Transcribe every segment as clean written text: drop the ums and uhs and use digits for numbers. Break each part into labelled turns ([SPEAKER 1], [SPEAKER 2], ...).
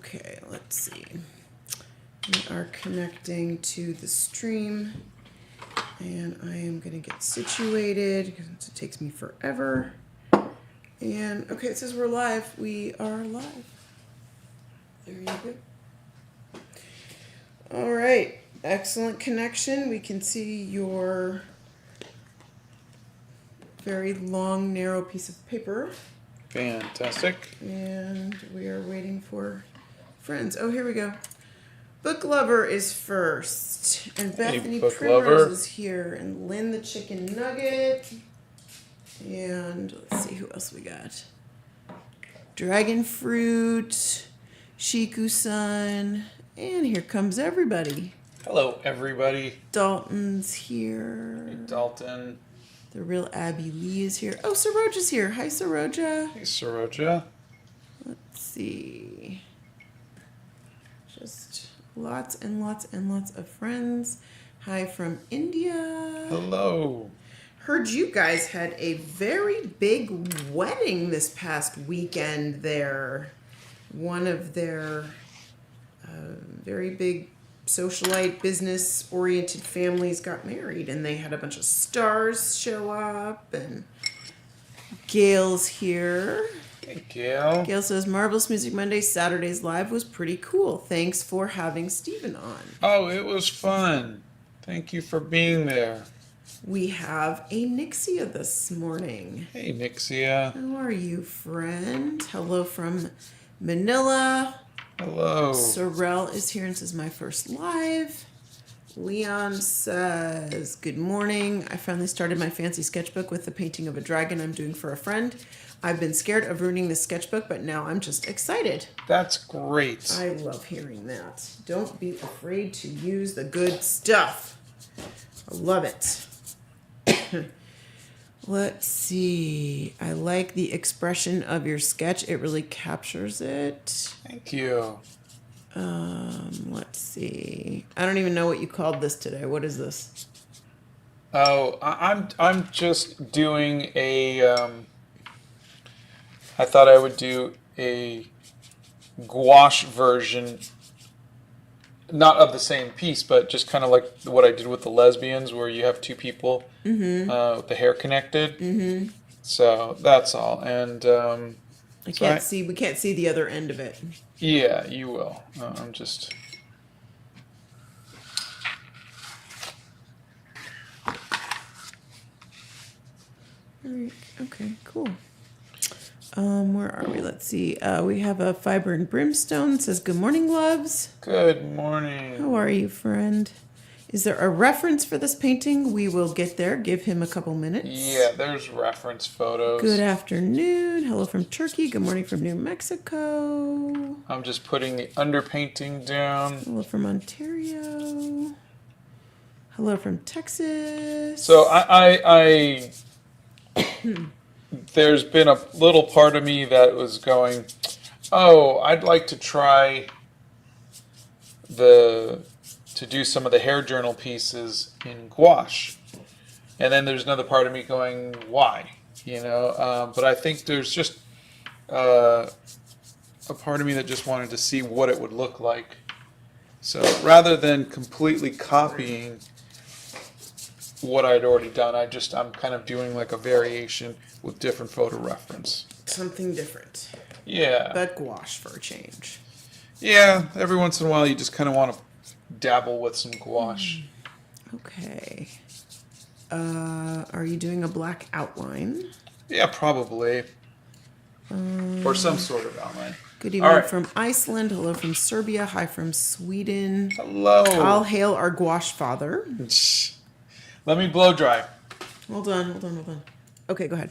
[SPEAKER 1] Okay, let's see. We are connecting to the stream, and I am going to get situated because it takes me forever. And okay, it says we're live. We are live. There you go. All right, excellent connection. We can see your very long, narrow piece of paper.
[SPEAKER 2] Fantastic.
[SPEAKER 1] And we are waiting for friends. Oh, here we go. Book Lover is first. And Bethany Primrose is here. And Lynn the Chicken Nugget. And let's see who else we got. Dragon Fruit. Shiku-san. And here comes everybody.
[SPEAKER 2] Hello, everybody.
[SPEAKER 1] Dalton's here.
[SPEAKER 2] Hey, Dalton.
[SPEAKER 1] The real Abby Lee is here. Oh, Saroja's here. Hi, Saroja.
[SPEAKER 2] Hey, Saroja.
[SPEAKER 1] Let's see. Just lots and lots and lots of friends. Hi from India.
[SPEAKER 2] Hello.
[SPEAKER 1] Heard you guys had a very big wedding this past weekend there. One of their very big socialite, business-oriented families got married, and they had a bunch of stars show up, and Gail's here.
[SPEAKER 2] Hey, Gail.
[SPEAKER 1] Gail says, Marvelous Music Monday, Saturday's live was pretty cool. Thanks for having Steven on.
[SPEAKER 2] Oh, it was fun. Thank you for being there.
[SPEAKER 1] We have a Nixia this morning.
[SPEAKER 2] Hey, Nixia.
[SPEAKER 1] How are you, friend? Hello from Manila.
[SPEAKER 2] Hello.
[SPEAKER 1] Sorrel is here and says, my first live. Leon says, good morning. I finally started my fancy sketchbook with the painting of a dragon I'm doing for a friend. I've been scared of ruining this sketchbook, but now I'm just excited.
[SPEAKER 2] That's great.
[SPEAKER 1] I love hearing that. Don't be afraid to use the good stuff. I love it. Let's see. I like the expression of your sketch. It really captures it.
[SPEAKER 2] Thank you.
[SPEAKER 1] Let's see. I don't even know what you called this today. What is this?
[SPEAKER 2] Oh, I'm just doing a. I thought I would do a gouache version, not of the same piece, but just kind of like what I did with the lesbians, where you have two people with the hair connected. Mm-hmm. So that's all. And
[SPEAKER 1] I can't see. We can't see the other end of it.
[SPEAKER 2] Yeah, you will. I'm just.
[SPEAKER 1] All right. Okay. Cool. Where are we? Let's see. We have a Fiber and Brimstone. It says, good morning, loves.
[SPEAKER 2] Good morning.
[SPEAKER 1] How are you, friend? Is there a reference for this painting? We will get there. Give him a couple minutes.
[SPEAKER 2] Yeah, there's reference photos.
[SPEAKER 1] Good afternoon. Hello from Turkey. Good morning from New Mexico.
[SPEAKER 2] I'm just putting the underpainting down.
[SPEAKER 1] Hello from Ontario. Hello from Texas.
[SPEAKER 2] So I there's been a little part of me that was going, oh, I'd like to try to do some of the hair journal pieces in gouache. And then there's another part of me going, why? But I think there's just a part of me that just wanted to see what it would look like. So rather than completely copying what I'd already done, I'm kind of doing like a variation with different photo reference.
[SPEAKER 1] Something different.
[SPEAKER 2] Yeah.
[SPEAKER 1] But gouache for a change.
[SPEAKER 2] Yeah, every once in a while you just kind of want to dabble with some gouache.
[SPEAKER 1] Okay. Are you doing a black outline?
[SPEAKER 2] Yeah, probably. Or some sort of outline.
[SPEAKER 1] Good evening from Iceland. Hello from Serbia. Hi from Sweden.
[SPEAKER 2] Hello.
[SPEAKER 1] I'll hail our gouache father.
[SPEAKER 2] Let me blow dry.
[SPEAKER 1] Hold on. Okay, go ahead.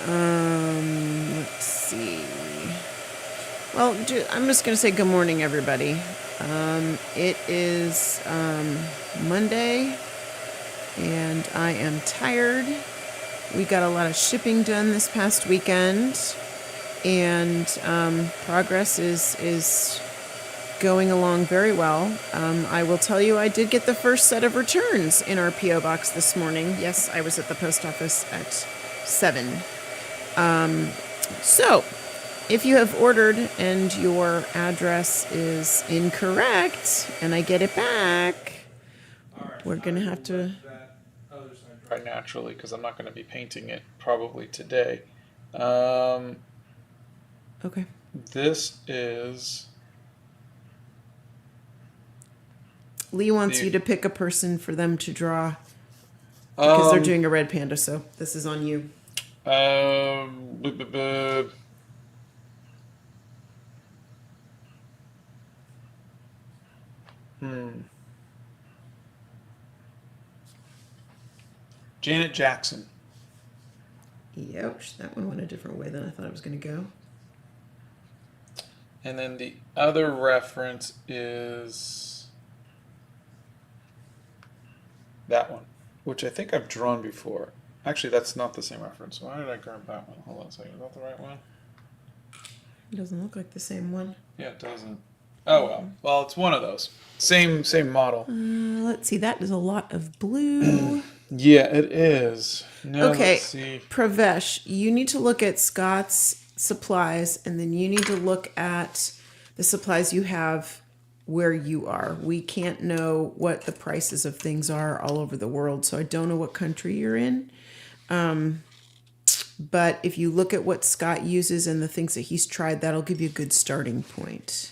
[SPEAKER 1] Let's see. Well, I'm just going to say good morning, everybody. It is Monday, and I am tired. We got a lot of shipping done this past weekend, and progress is going along very well. I will tell you, I did get the first set of returns in our P.O. box this morning. Yes, I was at the post office at 7. So, if you have ordered and your address is incorrect and I get it back, we're going to have to...
[SPEAKER 2] Right, naturally, because I'm not going to be painting it probably today. Um,
[SPEAKER 1] Okay.
[SPEAKER 2] this is...
[SPEAKER 1] Lee wants you to pick a person for them to draw because they're doing a red panda, so this is on you.
[SPEAKER 2] B- b- b- Janet Jackson.
[SPEAKER 1] Ouch, that one went a different way than I thought it was going to go.
[SPEAKER 2] And then the other reference is that one, which I think I've drawn before. Actually, that's not the same reference. Why did I grab that one? Hold on a second. Is that the right one?
[SPEAKER 1] It doesn't look like the same one.
[SPEAKER 2] Yeah, it doesn't. Oh, well. Well, it's one of those. Same model.
[SPEAKER 1] Let's see, that is a lot of blue.
[SPEAKER 2] Yeah, it is. Now,
[SPEAKER 1] Okay,
[SPEAKER 2] let's see.
[SPEAKER 1] Pravesh, you need to look at Scott's supplies, and then you need to look at the supplies you have where you are. We can't know what the prices of things are all over the world, so I don't know what country you're in. But if you look at what Scott uses and the things that he's tried, that'll give you a good starting point.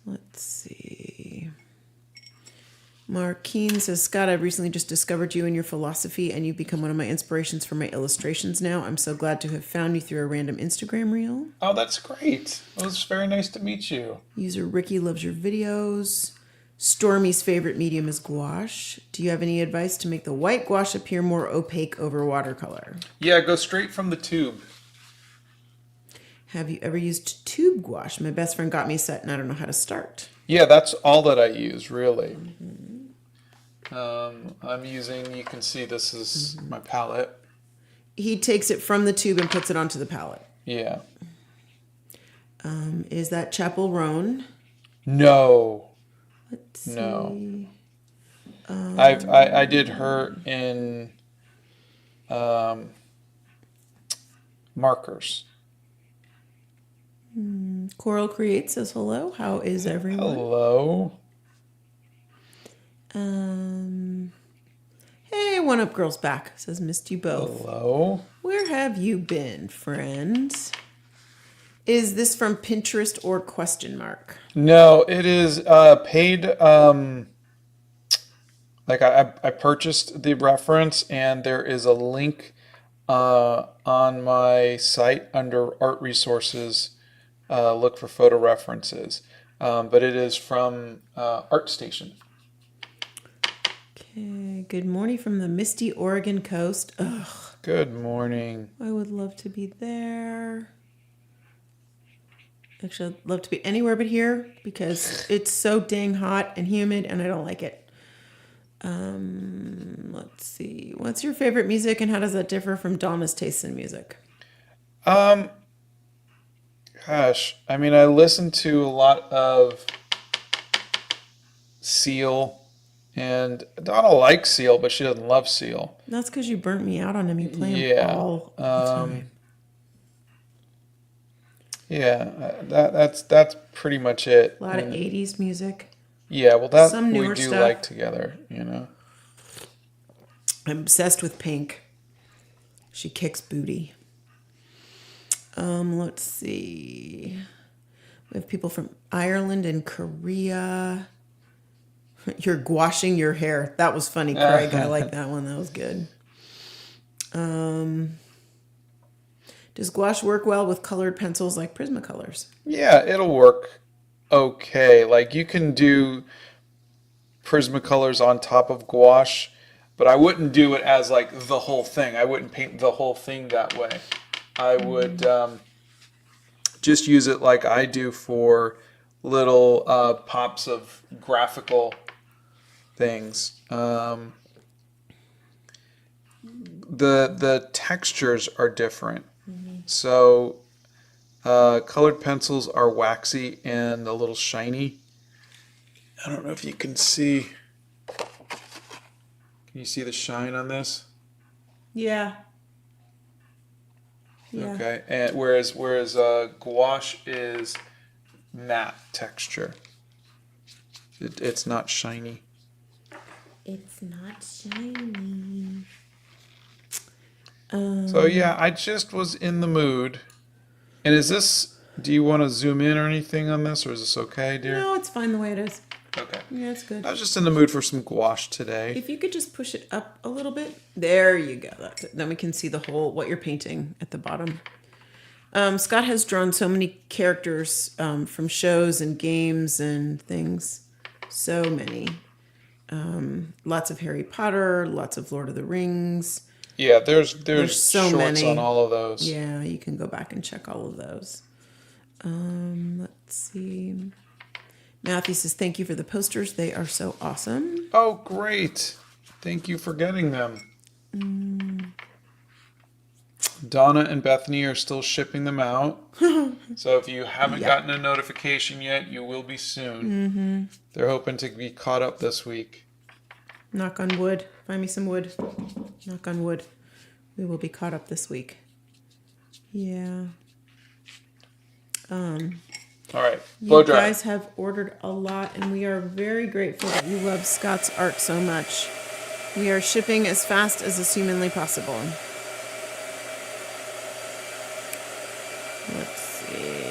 [SPEAKER 1] Let's see. Markeen says, Scott, I've recently just discovered you and your philosophy, and you've become one of my inspirations for my illustrations now. I'm so glad to have found you through a random Instagram reel.
[SPEAKER 2] Oh, that's great. It was very nice to meet you.
[SPEAKER 1] User Ricky loves your videos. Stormy's favorite medium is gouache. Do you have any advice to make the white gouache appear more opaque over watercolor?
[SPEAKER 2] Yeah, go straight from the tube.
[SPEAKER 1] Have you ever used tube gouache? My best friend got me a set, and I don't know how to start.
[SPEAKER 2] Yeah, that's all that I use, really. I'm using, you can see this is my palette.
[SPEAKER 1] He takes it from the tube and puts it onto the palette.
[SPEAKER 2] Yeah.
[SPEAKER 1] Is that Chapel Roan?
[SPEAKER 2] No.
[SPEAKER 1] Let's see.
[SPEAKER 2] No. I did her in markers.
[SPEAKER 1] Coral Create says hello. How is everyone?
[SPEAKER 2] Hello.
[SPEAKER 1] Hey, One Up Girl's back. Says missed you both.
[SPEAKER 2] Hello.
[SPEAKER 1] Where have you been, friends? Is this from Pinterest or question mark?
[SPEAKER 2] No, it is paid. Like I purchased the reference, and there is a link on my site under art resources. Look for photo references, but it is from ArtStation.
[SPEAKER 1] Okay. Good morning from the misty Oregon coast. Ugh.
[SPEAKER 2] Good morning.
[SPEAKER 1] I would love to be there. Actually, I'd love to be anywhere but here because it's so dang hot and humid, and I don't like it. Let's see. What's your favorite music, and how does that differ from Donna's taste in music?
[SPEAKER 2] Gosh, I mean, I listen to a lot of Seal, and Donna likes Seal, but she doesn't love Seal.
[SPEAKER 1] That's because you burnt me out on him. You play him all the time.
[SPEAKER 2] Yeah, that's pretty much it.
[SPEAKER 1] A lot of 80s music.
[SPEAKER 2] Yeah, well, that
[SPEAKER 1] Some
[SPEAKER 2] we
[SPEAKER 1] newer
[SPEAKER 2] do
[SPEAKER 1] stuff.
[SPEAKER 2] like together, you know.
[SPEAKER 1] I'm obsessed with Pink. She kicks booty. Let's see. We have people from Ireland and Korea. You're gouaching your hair. That was funny, Craig. I like that one. That was good. Does gouache work well with colored pencils like Prismacolors?
[SPEAKER 2] Yeah, it'll work okay. Like you can do Prismacolors on top of gouache, but I wouldn't do it as like the whole thing. I wouldn't paint the whole thing that way. I would just use it like I do for little pops of graphical things. The textures are different. So colored pencils are waxy and a little shiny. I don't know if you can see. Can you see the shine on this?
[SPEAKER 1] Yeah. Yeah.
[SPEAKER 2] Okay, and whereas gouache is matte texture. It's not shiny.
[SPEAKER 1] It's not shiny.
[SPEAKER 2] So yeah, I just was in the mood. And is this? Do you want to zoom in or anything on this, or is this okay, dear?
[SPEAKER 1] No, it's fine the way it is.
[SPEAKER 2] Okay.
[SPEAKER 1] Yeah, it's good.
[SPEAKER 2] I was just in the mood for some gouache today.
[SPEAKER 1] If you could just push it up a little bit. There you go. That's it. Then we can see the whole, what you're painting at the bottom. Scott has drawn so many characters from shows and games and things. So many. Lots of Harry Potter, lots of Lord of the Rings.
[SPEAKER 2] Yeah, there's
[SPEAKER 1] so
[SPEAKER 2] shorts
[SPEAKER 1] many
[SPEAKER 2] on all of those.
[SPEAKER 1] Yeah, you can go back and check all of those. Let's see. Matthew says, thank you for the posters. They are so awesome.
[SPEAKER 2] Oh, great. Thank you for getting them. Donna and Bethany are still shipping them out. So if you haven't gotten a notification yet, you will be soon. They're hoping to be caught up this week.
[SPEAKER 1] Knock on wood. Find me some wood. Knock on wood. We will be caught up this week. Yeah.
[SPEAKER 2] All right.
[SPEAKER 1] You guys have ordered a lot, and we are very grateful that you love Scott's art so much. We are shipping as fast as is humanly possible. Let's see.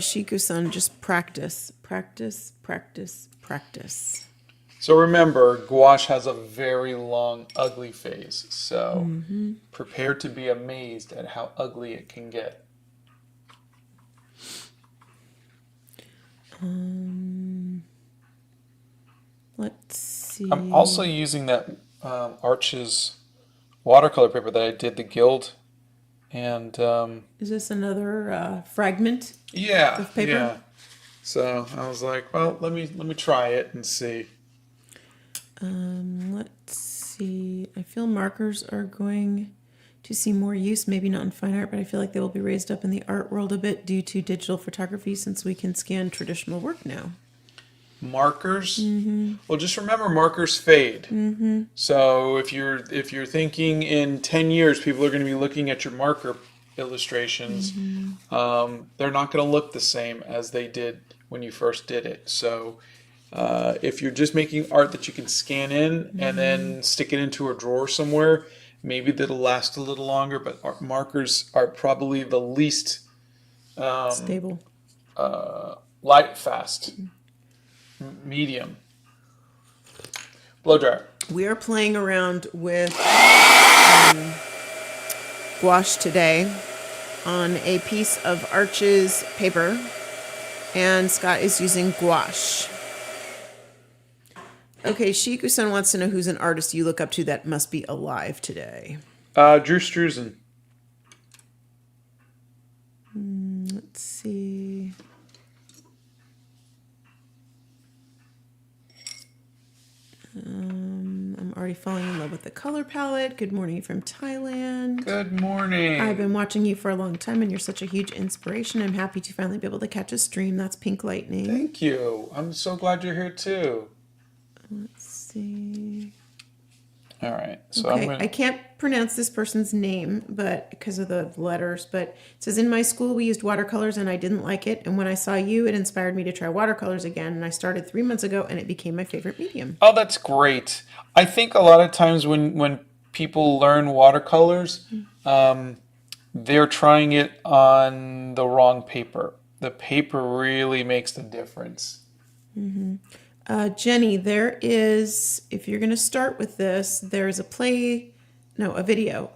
[SPEAKER 1] Shiku-san, just practice. Practice, practice, practice.
[SPEAKER 2] So remember, gouache has a very long, ugly phase. So prepare to be amazed at how ugly it can get.
[SPEAKER 1] Let's see.
[SPEAKER 2] I'm also using that Arches watercolor paper that I did the Guild. And
[SPEAKER 1] is this another fragment?
[SPEAKER 2] Yeah,
[SPEAKER 1] of paper?
[SPEAKER 2] yeah. So I was like, well, let me try it and see.
[SPEAKER 1] Let's see. I feel markers are going to see more use, maybe not in fine art, but I feel like they will be raised up in the art world a bit due to digital photography since we can scan traditional work now.
[SPEAKER 2] Markers? Well, just remember, markers fade. So if you're thinking in 10 years, people are going to be looking at your marker illustrations. They're not going to look the same as they did when you first did it. So if you're just making art that you can scan in and then stick it into a drawer somewhere, maybe that'll last a little longer. But markers are probably the least
[SPEAKER 1] stable,
[SPEAKER 2] light fast. Medium. Blow dryer.
[SPEAKER 1] We are playing around with gouache today on a piece of Arches paper, and Scott is using gouache. Okay, Shiku-san wants to know who's an artist you look up to that must be alive today.
[SPEAKER 2] Drew Struzan.
[SPEAKER 1] Let's see. I'm already falling in love with the color palette. Good morning from Thailand.
[SPEAKER 2] Good morning.
[SPEAKER 1] I've been watching you for a long time and you're such a huge inspiration. I'm happy to finally be able to catch a stream. That's Pink Lightning.
[SPEAKER 2] Thank you. I'm so glad you're here too.
[SPEAKER 1] Let's see.
[SPEAKER 2] All right. So
[SPEAKER 1] Okay, I can't pronounce this person's name, but because of the letters, but it says, in my school we used watercolors and I didn't like it. And when I saw you, it inspired me to try watercolors again. And I started 3 months ago and it became my favorite medium.
[SPEAKER 2] Oh, that's great. I think a lot of times when people learn watercolors, they're trying it on the wrong paper. The paper really makes the difference.
[SPEAKER 1] Jenny, there is, if you're going to start with this, there's a video.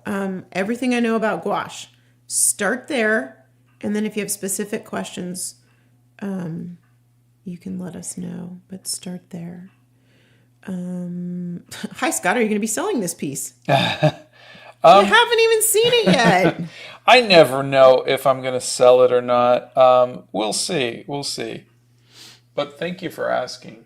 [SPEAKER 1] Everything I know about gouache. Start there, and then if you have specific questions, you can let us know, but start there. Hi, Scott, are you going to be selling this piece? You haven't even seen it yet.
[SPEAKER 2] I never know if I'm going to sell it or not. We'll see. We'll see. But thank you for asking.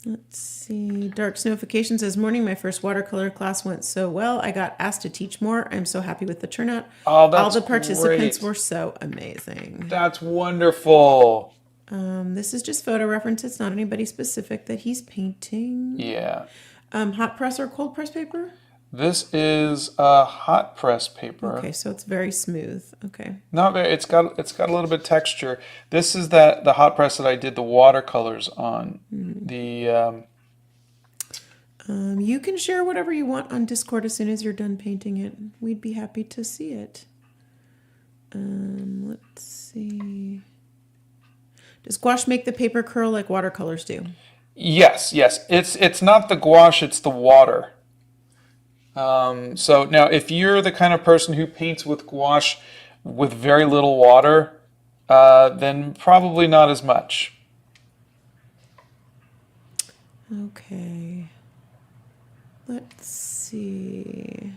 [SPEAKER 1] Let's see. Dark Snowfication says, morning, my first watercolor class went so well. I got asked to teach more. I'm so happy with the turnout.
[SPEAKER 2] Oh, that's
[SPEAKER 1] All the participants
[SPEAKER 2] great.
[SPEAKER 1] were so amazing.
[SPEAKER 2] That's wonderful.
[SPEAKER 1] This is just photo reference. It's not anybody specific that he's painting.
[SPEAKER 2] Yeah.
[SPEAKER 1] Hot press or cold press paper?
[SPEAKER 2] This is a hot press paper.
[SPEAKER 1] Okay, so it's very smooth. Okay.
[SPEAKER 2] Not very. It's got a little bit of texture. This is the hot press that I did the watercolors on. The
[SPEAKER 1] You can share whatever you want on Discord as soon as you're done painting it. We'd be happy to see it. Let's see. Does gouache make the paper curl like watercolors do?
[SPEAKER 2] yes. It's not the gouache. It's the water. So now, if you're the kind of person who paints with gouache with very little water, then probably not as much.
[SPEAKER 1] Okay. Let's see.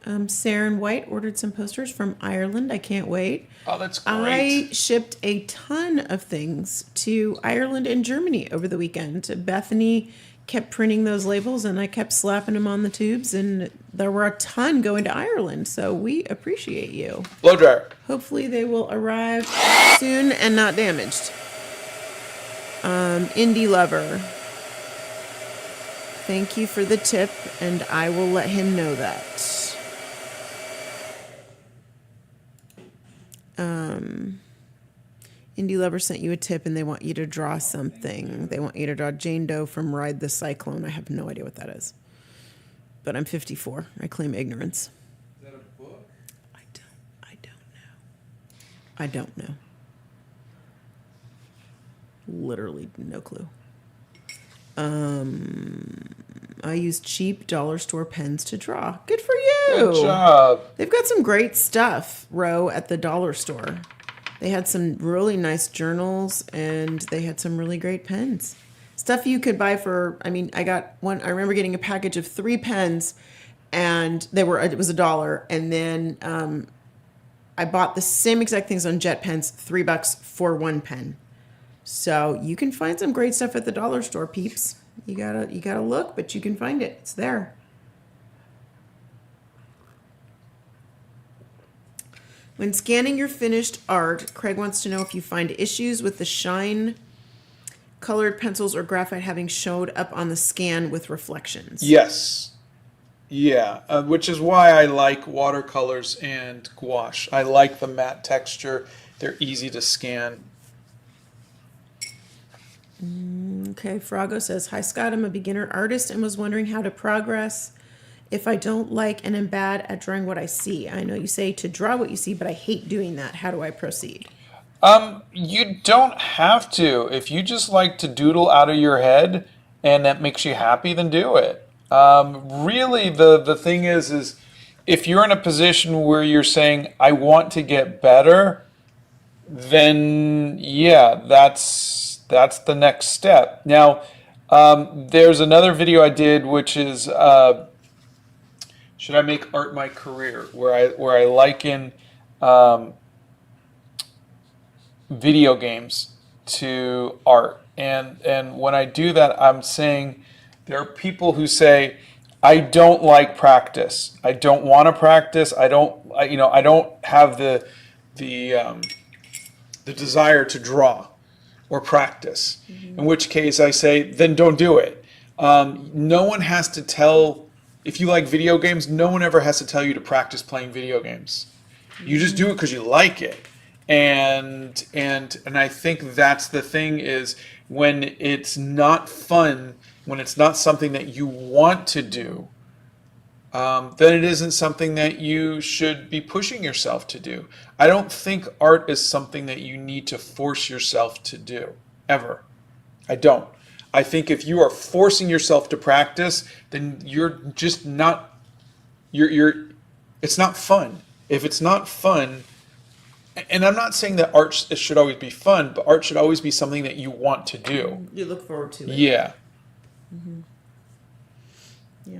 [SPEAKER 1] Saren White ordered some posters from Ireland. I can't wait.
[SPEAKER 2] Oh, that's
[SPEAKER 1] I
[SPEAKER 2] great.
[SPEAKER 1] shipped a ton of things to Ireland and Germany over the weekend. Bethany kept printing those labels and I kept slapping them on the tubes, and there were a ton going to Ireland. So we appreciate you.
[SPEAKER 2] Blow dryer.
[SPEAKER 1] Hopefully they will arrive soon and not damaged. Indie Lover. Thank you for the tip, and I will let him know that. Indie Lover sent you a tip, and they want you to draw something. They want you to draw Jane Doe from Ride the Cyclone. I have no idea what that is. But I'm 54. I claim ignorance.
[SPEAKER 2] Is that a book?
[SPEAKER 1] I don't know. Literally no clue. I use cheap dollar store pens to draw. Good for you.
[SPEAKER 2] Good job.
[SPEAKER 1] They've got some great stuff, Ro, at the dollar store. They had some really nice journals, and they had some really great pens. Stuff you could buy for, I got one, I remember getting a package of 3 pens, and it was $1. And then I bought the same exact things on Jet Pens, $3 for 1 pen. So you can find some great stuff at the dollar store, peeps. You gotta look, but you can find it. It's there. When scanning your finished art, Craig wants to know if you find issues with the shine colored pencils or graphite having showed up on the scan with reflections.
[SPEAKER 2] Yes. Yeah, which is why I like watercolors and gouache. I like the matte texture. They're easy to scan.
[SPEAKER 1] Okay, Frago says, hi Scott, I'm a beginner artist and was wondering how to progress if I don't like and am bad at drawing what I see. I know you say to draw what you see, but I hate doing that. How do I proceed?
[SPEAKER 2] You don't have to. If you just like to doodle out of your head and that makes you happy, then do it. Really, the thing is if you're in a position where you're saying, I want to get better, then yeah, that's the next step. Now, there's another video I did, which is, should I make art my career? Where I liken video games to art. And when I do that, I'm saying there are people who say, I don't like practice. I don't want to practice. I don't have the desire to draw or practice. Mm-hmm. In which case I say, then don't do it. No one has to tell, if you like video games, no one ever has to tell you to practice playing video games. Mm-hmm. You just do it because you like it. And I think that's the thing, is when it's not fun, when it's not something that you want to do, then it isn't something that you should be pushing yourself to do. I don't think art is something that you need to force yourself to do, ever. I don't. I think if you are forcing yourself to practice, then you're just not, it's not fun. If it's not fun, and I'm not saying that art should always be fun, but art should always be something that you want to do.
[SPEAKER 1] You look forward to it.
[SPEAKER 2] Yeah.
[SPEAKER 1] Mm-hmm. Yeah.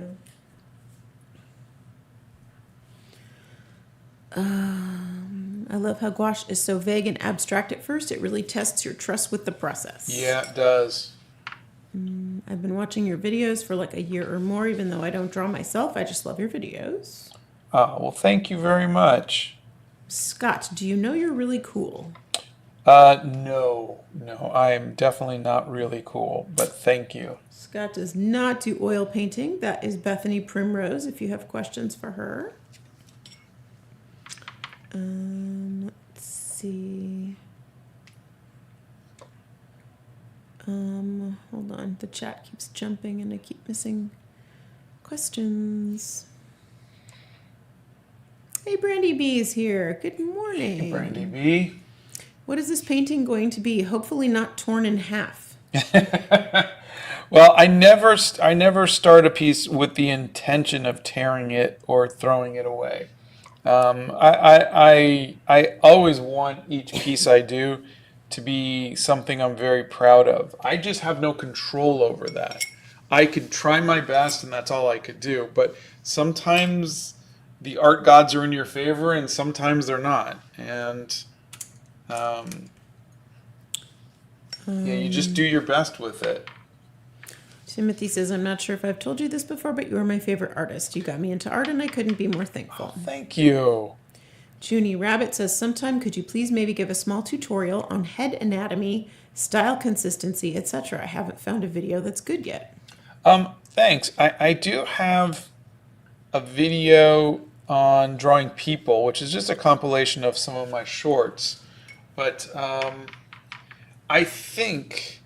[SPEAKER 1] I love how gouache is so vague and abstract at first. It really tests your trust with the process.
[SPEAKER 2] Yeah, it does.
[SPEAKER 1] I've been watching your videos for like a year or more, even though I don't draw myself. I just love your videos.
[SPEAKER 2] Oh, well, thank you very much.
[SPEAKER 1] Scott, do you know you're really cool?
[SPEAKER 2] No, I am definitely not really cool, but thank you.
[SPEAKER 1] Scott does not do oil painting. That is Bethany Primrose, if you have questions for her. Let's see. Hold on. The chat keeps jumping and I keep missing questions. Hey, Brandy B is here. Good morning.
[SPEAKER 2] Hey, Brandy B.
[SPEAKER 1] What is this painting going to be? Hopefully not torn in half.
[SPEAKER 2] Well, I never start a piece with the intention of tearing it or throwing it away. I always want each piece I do to be something I'm very proud of. I just have no control over that. I could try my best, and that's all I could do. But sometimes the art gods are in your favor, and sometimes they're not. And yeah, you just do your best with it.
[SPEAKER 1] Timothy says, I'm not sure if I've told you this before, but you are my favorite artist. You got me into art, and I couldn't be more thankful.
[SPEAKER 2] Oh, thank you.
[SPEAKER 1] Junie Rabbit says, sometime could you please maybe give a small tutorial on head anatomy, style consistency, etc. I haven't found a video that's good yet.
[SPEAKER 2] Thanks. I do have a video on drawing people, which is just a compilation of some of my shorts. But I think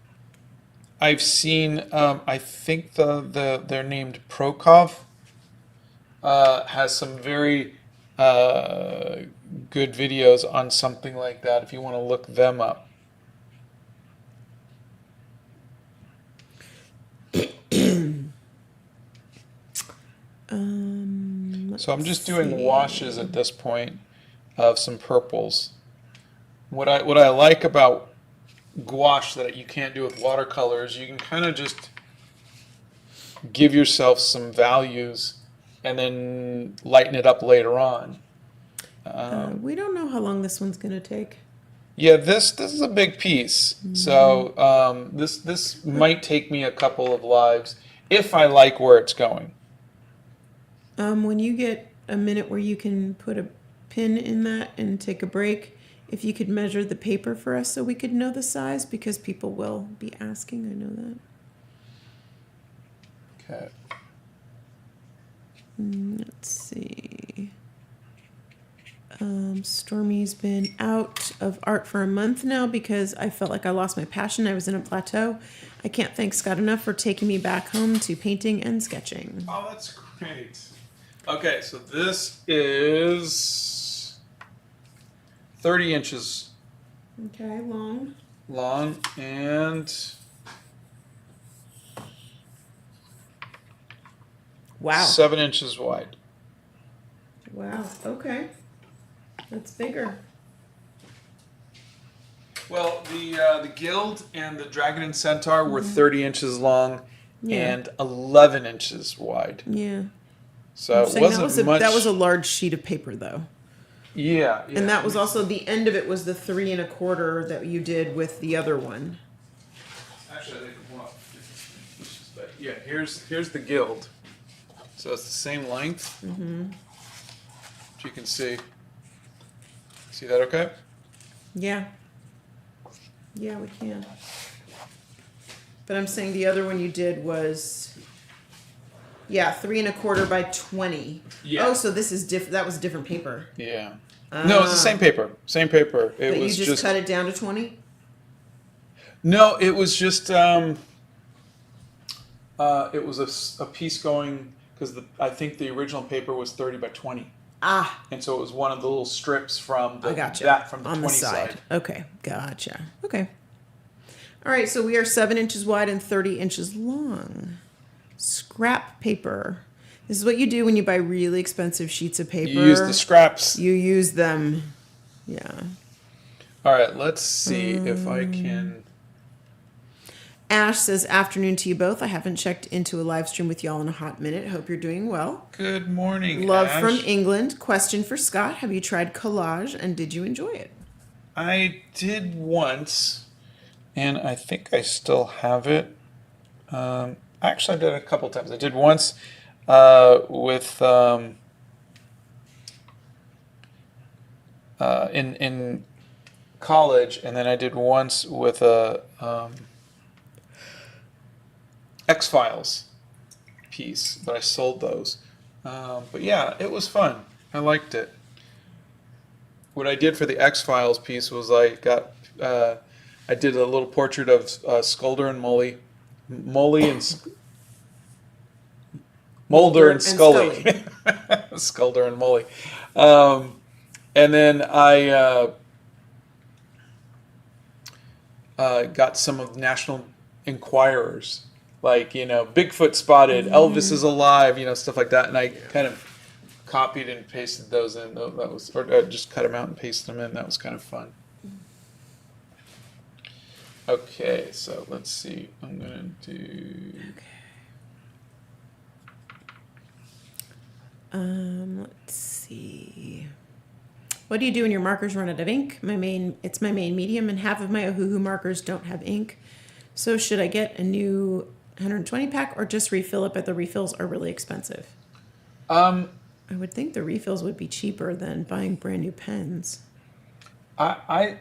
[SPEAKER 2] I've seen, I think they're named Prokov, has some very good videos on something like that if you want to look them up. So I'm just doing washes at this point of some purples. What I like about gouache that you can't do with watercolors, you can kind of just give yourself some values and then lighten it up later on.
[SPEAKER 1] We don't know how long this one's going to take.
[SPEAKER 2] Yeah, this is a big piece, so this might take me a couple of lives if I like where it's going.
[SPEAKER 1] When you get a minute where you can put a pin in that and take a break, if you could measure the paper for us so we could know the size, because people will be asking, I know that.
[SPEAKER 2] Okay.
[SPEAKER 1] Let's see. Stormy's been out of art for a month now because I felt like I lost my passion. I was in a plateau. I can't thank Scott enough for taking me back home to painting and sketching.
[SPEAKER 2] Oh, that's great. Okay, so this is 30 inches
[SPEAKER 1] Okay, long.
[SPEAKER 2] long and
[SPEAKER 1] Wow.
[SPEAKER 2] 7 inches wide.
[SPEAKER 1] Wow, okay. That's bigger.
[SPEAKER 2] Well, the guild and the dragon and centaur were 30 inches long
[SPEAKER 1] Yeah.
[SPEAKER 2] and 11 inches wide.
[SPEAKER 1] Yeah.
[SPEAKER 2] So it wasn't much.
[SPEAKER 1] That was a large sheet of paper, though.
[SPEAKER 2] Yeah.
[SPEAKER 1] And that was also the end of it was the 3 1/4 that you did with the other one.
[SPEAKER 2] Actually, I think but yeah, here's the guild. So it's the same length. Mm-hmm. Which you can see. See that okay?
[SPEAKER 1] Yeah. Yeah, we can. But I'm saying the other one you did was, yeah, 3 1/4 by 20.
[SPEAKER 2] Yeah.
[SPEAKER 1] Oh, so this is different. That was different paper.
[SPEAKER 2] Yeah. No, it's the same paper. Same paper. It
[SPEAKER 1] But
[SPEAKER 2] was
[SPEAKER 1] you just cut it down to 20?
[SPEAKER 2] No, it was just it was a piece going because I think the original paper was 30 by 20.
[SPEAKER 1] Ah,
[SPEAKER 2] And so it was one of the little strips from the
[SPEAKER 1] I gotcha.
[SPEAKER 2] that from the
[SPEAKER 1] On
[SPEAKER 2] 20
[SPEAKER 1] the side.
[SPEAKER 2] side.
[SPEAKER 1] Okay, gotcha. Okay. All right, so we are 7 inches wide and 30 inches long. Scrap paper. This is what you do when you buy really expensive sheets of paper.
[SPEAKER 2] You use the scraps.
[SPEAKER 1] You use them. Yeah.
[SPEAKER 2] All right, let's see if I can.
[SPEAKER 1] Ash says, afternoon to you both. I haven't checked into a live stream with y'all in a hot minute. Hope you're doing well.
[SPEAKER 2] Good morning,
[SPEAKER 1] Love
[SPEAKER 2] Ash.
[SPEAKER 1] from England. Question for Scott. Have you tried collage and did you enjoy it?
[SPEAKER 2] I did once, and I think I still have it. Actually, I did it a couple times. I did once with in college, and then I did once with a X-Files piece, but I sold those. But yeah, it was fun. I liked it. What I did for the X-Files piece was I did a little portrait of Skulder and Molly and Mulder and Scully, Skulder and Molly, and then I got some of National Enquirers, like Bigfoot spotted, Elvis is alive, stuff like that, and I kind of copied and pasted those in. That was, or just cut them out and pasted them in. That was kind of fun. Okay, so let's see. I'm gonna do.
[SPEAKER 1] Let's see. What do you do when your markers run out of ink? It's my main medium, and half of my Ohuhu markers don't have ink. So should I get a new 120 pack or just refill it? But the refills are really expensive. I would think the refills would be cheaper than buying brand new pens.
[SPEAKER 2] I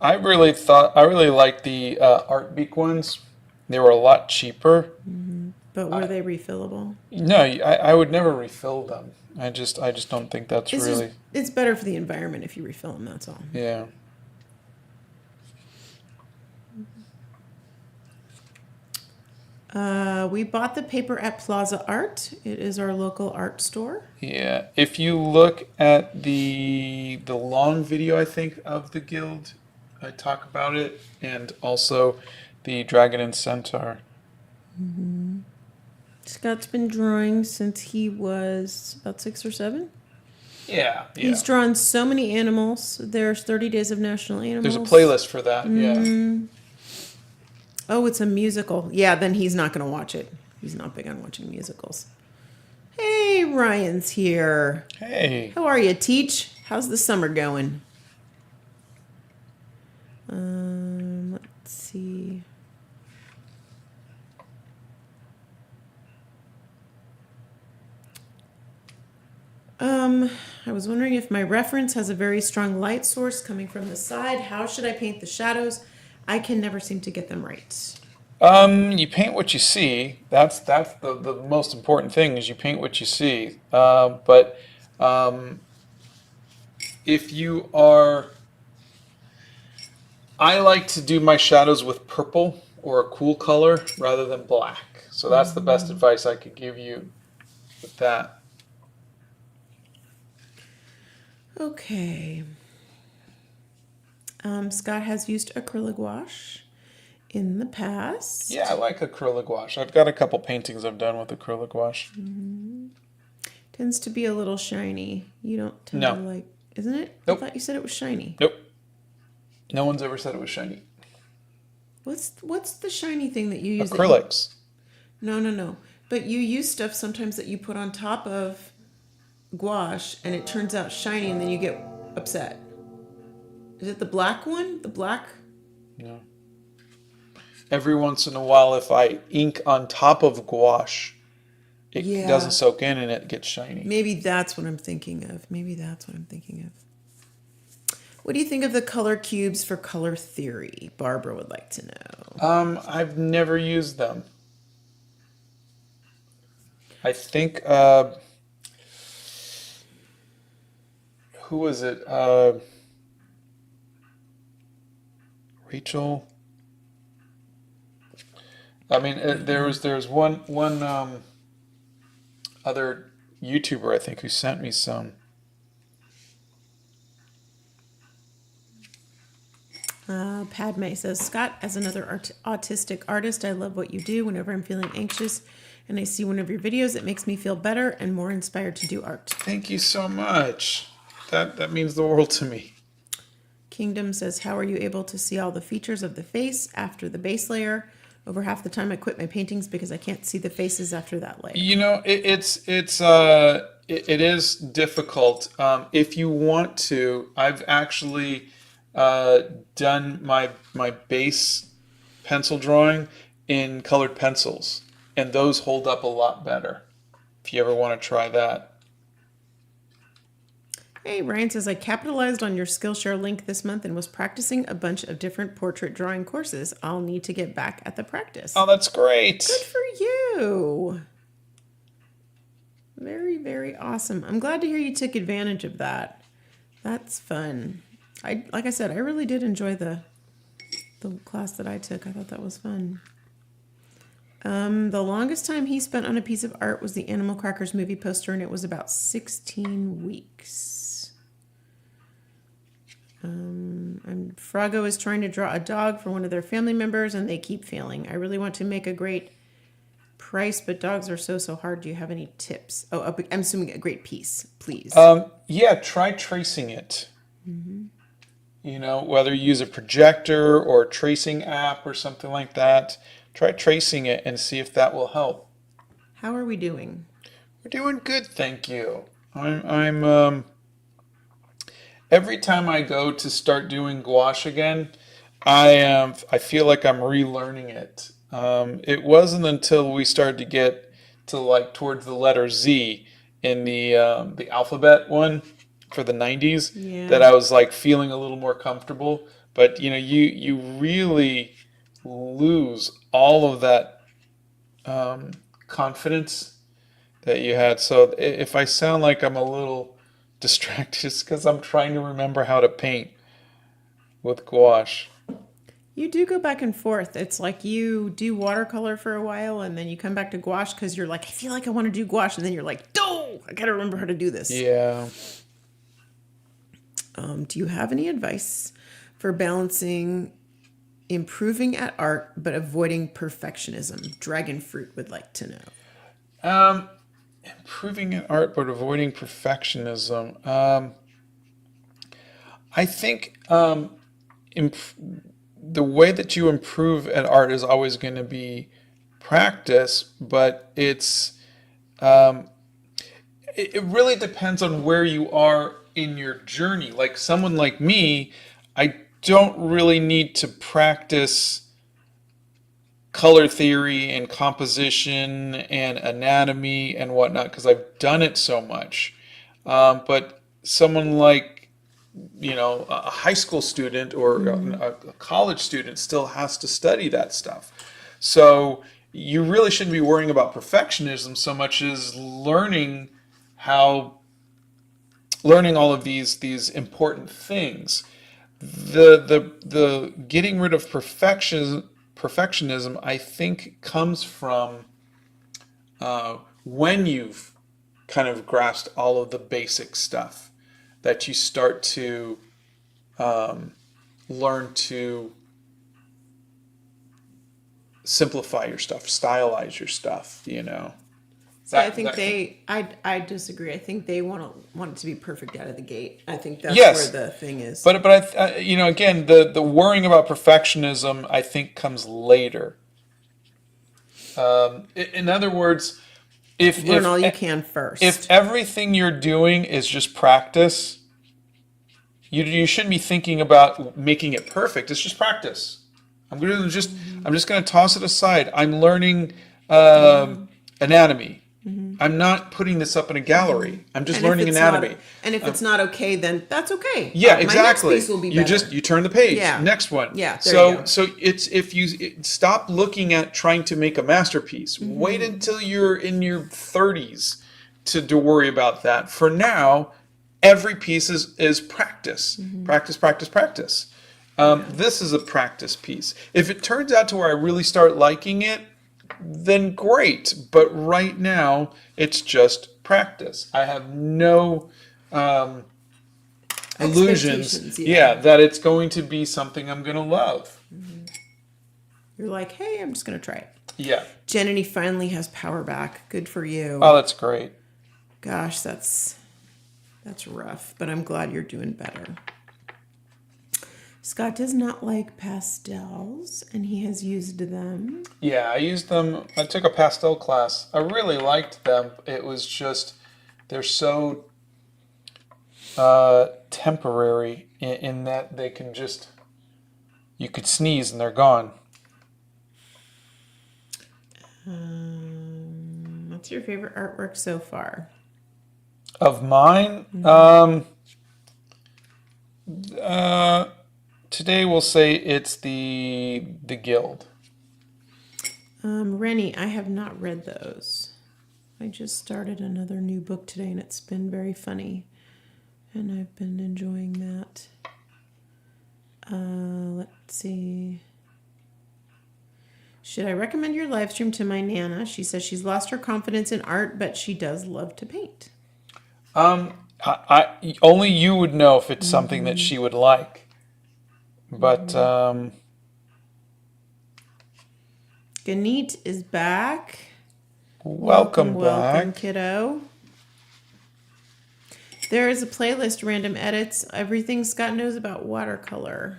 [SPEAKER 2] really liked the Art Beak ones. They were a lot cheaper.
[SPEAKER 1] Mm-hmm. But were they refillable?
[SPEAKER 2] No, I would never refill them. I just don't think that's really.
[SPEAKER 1] It's better for the environment if you refill them. That's all.
[SPEAKER 2] Yeah.
[SPEAKER 1] We bought the paper at Plaza Art. It is our local art store.
[SPEAKER 2] Yeah. If you look at the long video, I think, of the guild, I talk about it, and also the Dragon and Centaur.
[SPEAKER 1] Mm-hmm. Scott's been drawing since he was about 6 or 7.
[SPEAKER 2] Yeah.
[SPEAKER 1] He's drawn so many animals. There's 30 Days of National Animals.
[SPEAKER 2] There's a playlist for that.
[SPEAKER 1] Mm-hmm. Yeah. Oh, it's a musical. Yeah, then he's not going to watch it. He's not big on watching musicals. Hey, Ryan's here.
[SPEAKER 2] Hey.
[SPEAKER 1] How are you, Teach? How's the summer going? Let's see. I was wondering if my reference has a very strong light source coming from the side. How should I paint the shadows? I can never seem to get them right.
[SPEAKER 2] You paint what you see. That's the most important thing is you paint what you see. But if you are, I like to do my shadows with purple or a cool color rather than black. So that's the best advice I could give you with that.
[SPEAKER 1] Okay. Scott has used acrylic gouache in the past.
[SPEAKER 2] Yeah, I like acrylic gouache. I've got a couple paintings I've done with acrylic gouache.
[SPEAKER 1] Mm-hmm. Tends to be a little shiny. You don't tend
[SPEAKER 2] to
[SPEAKER 1] like, isn't it?
[SPEAKER 2] Nope.
[SPEAKER 1] I thought you said it was shiny.
[SPEAKER 2] Nope. No one's ever said it was shiny.
[SPEAKER 1] What's the shiny thing that you use?
[SPEAKER 2] Acrylics.
[SPEAKER 1] No. But you use stuff sometimes that you put on top of gouache and it turns out shiny and then you get upset. Is it the black one? The black?
[SPEAKER 2] No. Every once in a while, if I ink on top of gouache, it doesn't soak in and it gets shiny.
[SPEAKER 1] Maybe that's what I'm thinking of. What do you think of the color cubes for color theory? Barbara would like to know.
[SPEAKER 2] I've never used them. I think, who was it? Rachel. I mean, there's one other YouTuber I think who sent me some.
[SPEAKER 1] Padme says, Scott, as another autistic artist, I love what you do. Whenever I'm feeling anxious and I see one of your videos, it makes me feel better and more inspired to do art.
[SPEAKER 2] Thank you so much. That means the world to me.
[SPEAKER 1] Kingdom says, how are you able to see all the features of the face after the base layer? Over half the time I quit my paintings because I can't see the faces after that layer.
[SPEAKER 2] You know, it is difficult. If you want to, I've actually done my base pencil drawing in colored pencils, and those hold up a lot better if you ever want to try that.
[SPEAKER 1] Hey, Ryan says, I capitalized on your Skillshare link this month and was practicing a bunch of different portrait drawing courses. I'll need to get back at the practice.
[SPEAKER 2] Oh, that's great.
[SPEAKER 1] Good for you. Very, very awesome. I'm glad to hear you took advantage of that. That's fun. Like I said, I really did enjoy the class that I took. I thought that was fun. The longest time he spent on a piece of art was the Animal Crackers movie poster, and it was about 16 weeks. Froggo is trying to draw a dog for one of their family members, and they keep failing. I really want to make a great price, but dogs are so hard. Do you have any tips? Oh, I'm assuming a great piece, please.
[SPEAKER 2] Yeah, try tracing it. You know, whether you use a projector or a tracing app or something like that, try tracing it and see if that will help.
[SPEAKER 1] How are we doing?
[SPEAKER 2] We're doing good, thank you. I'm every time I go to start doing gouache again, I feel like I'm relearning it. It wasn't until we started to get to like towards the letter Z in the alphabet one for the 90s that I was like feeling a little more comfortable. But you know, you really lose all of that confidence that you had. So if I sound like I'm a little distracted, it's because I'm trying to remember how to paint with gouache.
[SPEAKER 1] You do go back and forth. It's like you do watercolor for a while and then you come back to gouache because you're like, I feel like I want to do gouache. And then you're like, no, I got to remember how to do this.
[SPEAKER 2] Yeah.
[SPEAKER 1] Do you have any advice for balancing improving at art but avoiding perfectionism? Dragon Fruit would like to know.
[SPEAKER 2] Improving at art but avoiding perfectionism. I think the way that you improve at art is always going to be practice, but it really depends on where you are in your journey. Like someone like me, I don't really need to practice color theory and composition and anatomy and whatnot because I've done it so much. But someone like, you know, a high school student or a college student still has to study that stuff. So you really shouldn't be worrying about perfectionism so much as learning all of these important things. The getting rid of perfectionism, I think, comes from when you've kind of grasped all of the basic stuff, that you start to learn to simplify your stuff, stylize your stuff, you know.
[SPEAKER 1] So I think I disagree. I think they want it to be perfect out of the gate. I think that's
[SPEAKER 2] Yes.
[SPEAKER 1] where the thing is.
[SPEAKER 2] But you know, again, the worrying about perfectionism, I think, comes later. In other words,
[SPEAKER 1] learn all you can first.
[SPEAKER 2] If everything you're doing is just practice, you shouldn't be thinking about making it perfect. It's just practice. I'm just going to toss it aside. I'm learning anatomy. I'm not putting this up in a gallery. I'm just learning anatomy.
[SPEAKER 1] And if it's not okay, then that's okay.
[SPEAKER 2] Yeah, exactly.
[SPEAKER 1] My next piece will be better.
[SPEAKER 2] You turn the page.
[SPEAKER 1] Yeah.
[SPEAKER 2] Next one.
[SPEAKER 1] Yeah. There you go.
[SPEAKER 2] So it's if you stop looking at trying to make a masterpiece. Wait until you're in your 30s to worry about that. For now, every piece is practice. Practice. This is a practice piece. If it turns out to where I really start liking it, then great. But right now, it's just practice. I have no illusions, that it's going to be something I'm going to love.
[SPEAKER 1] You're like, hey, I'm just going to try it.
[SPEAKER 2] Yeah.
[SPEAKER 1] Jenny finally has power back. Good for you.
[SPEAKER 2] Oh, that's great.
[SPEAKER 1] Gosh, that's rough, but I'm glad you're doing better. Scott does not like pastels, and he has used them.
[SPEAKER 2] Yeah, I used them. I took a pastel class. I really liked them. It was just, they're so temporary in that they can just, you could sneeze and they're gone.
[SPEAKER 1] What's your favorite artwork so far?
[SPEAKER 2] Of mine, today we'll say it's the Guild.
[SPEAKER 1] Rennie, I have not read those. I just started another new book today, and it's been very funny, and I've been enjoying that. Let's see. Should I recommend your live stream to my Nana? She says she's lost her confidence in art, but she does love to paint.
[SPEAKER 2] I only you would know if it's something that she would like. But
[SPEAKER 1] Ganit is back.
[SPEAKER 2] welcome
[SPEAKER 1] Welcome,
[SPEAKER 2] back.
[SPEAKER 1] kiddo. There is a playlist, random edits, everything Scott knows about watercolor.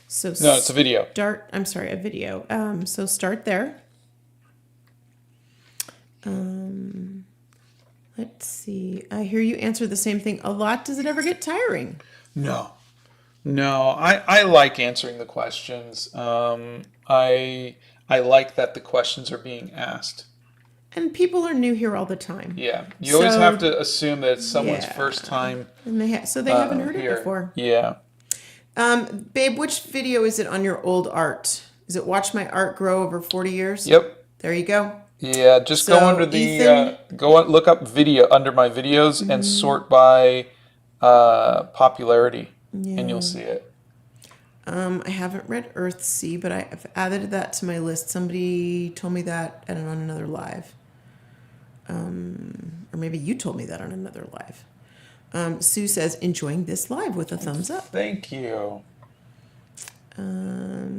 [SPEAKER 1] So
[SPEAKER 2] No, it's a video.
[SPEAKER 1] a video. So start there. Let's see. I hear you answer the same thing a lot. Does it ever get tiring?
[SPEAKER 2] No. I like answering the questions. I like that the questions are being asked.
[SPEAKER 1] And people are new here all the time.
[SPEAKER 2] Yeah, you always
[SPEAKER 1] So-
[SPEAKER 2] have to assume that it's someone's
[SPEAKER 1] Yeah.
[SPEAKER 2] first time
[SPEAKER 1] And they haven't heard
[SPEAKER 2] here.
[SPEAKER 1] it before.
[SPEAKER 2] Yeah.
[SPEAKER 1] Babe, which video is it on your old art? Is it Watch My Art Grow Over 40 Years?
[SPEAKER 2] Yep.
[SPEAKER 1] There you go.
[SPEAKER 2] Yeah, just go
[SPEAKER 1] So,
[SPEAKER 2] under the
[SPEAKER 1] Ethan-
[SPEAKER 2] look up video under my videos and sort by popularity, and you'll see it.
[SPEAKER 1] I haven't read Earthsea, but I've added that to my list. Somebody told me that on another live. Or maybe you told me that on another live. Sue says, enjoying this live with a thumbs up.
[SPEAKER 2] Thank you.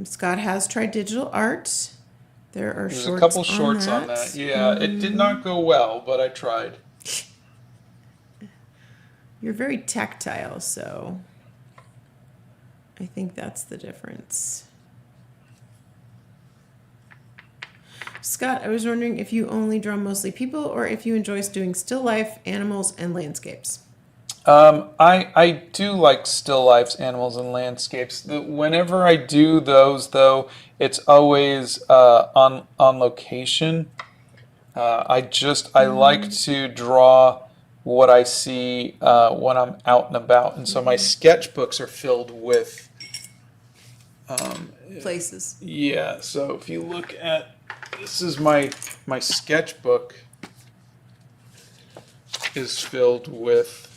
[SPEAKER 1] Scott has tried digital art. There are
[SPEAKER 2] There's
[SPEAKER 1] shorts
[SPEAKER 2] a couple shorts on that. Yeah, it did not go well, but I tried.
[SPEAKER 1] You're very tactile, so I think that's the difference. Scott, I was wondering if you only draw mostly people or if you enjoy doing still life, animals, and landscapes.
[SPEAKER 2] I do like still lifes, animals, and landscapes. Whenever I do those, though, it's always on location. I like to draw what I see when I'm out and about, and so my sketchbooks are filled with.
[SPEAKER 1] Places.
[SPEAKER 2] Yeah, so if you look at this is my sketchbook is filled with.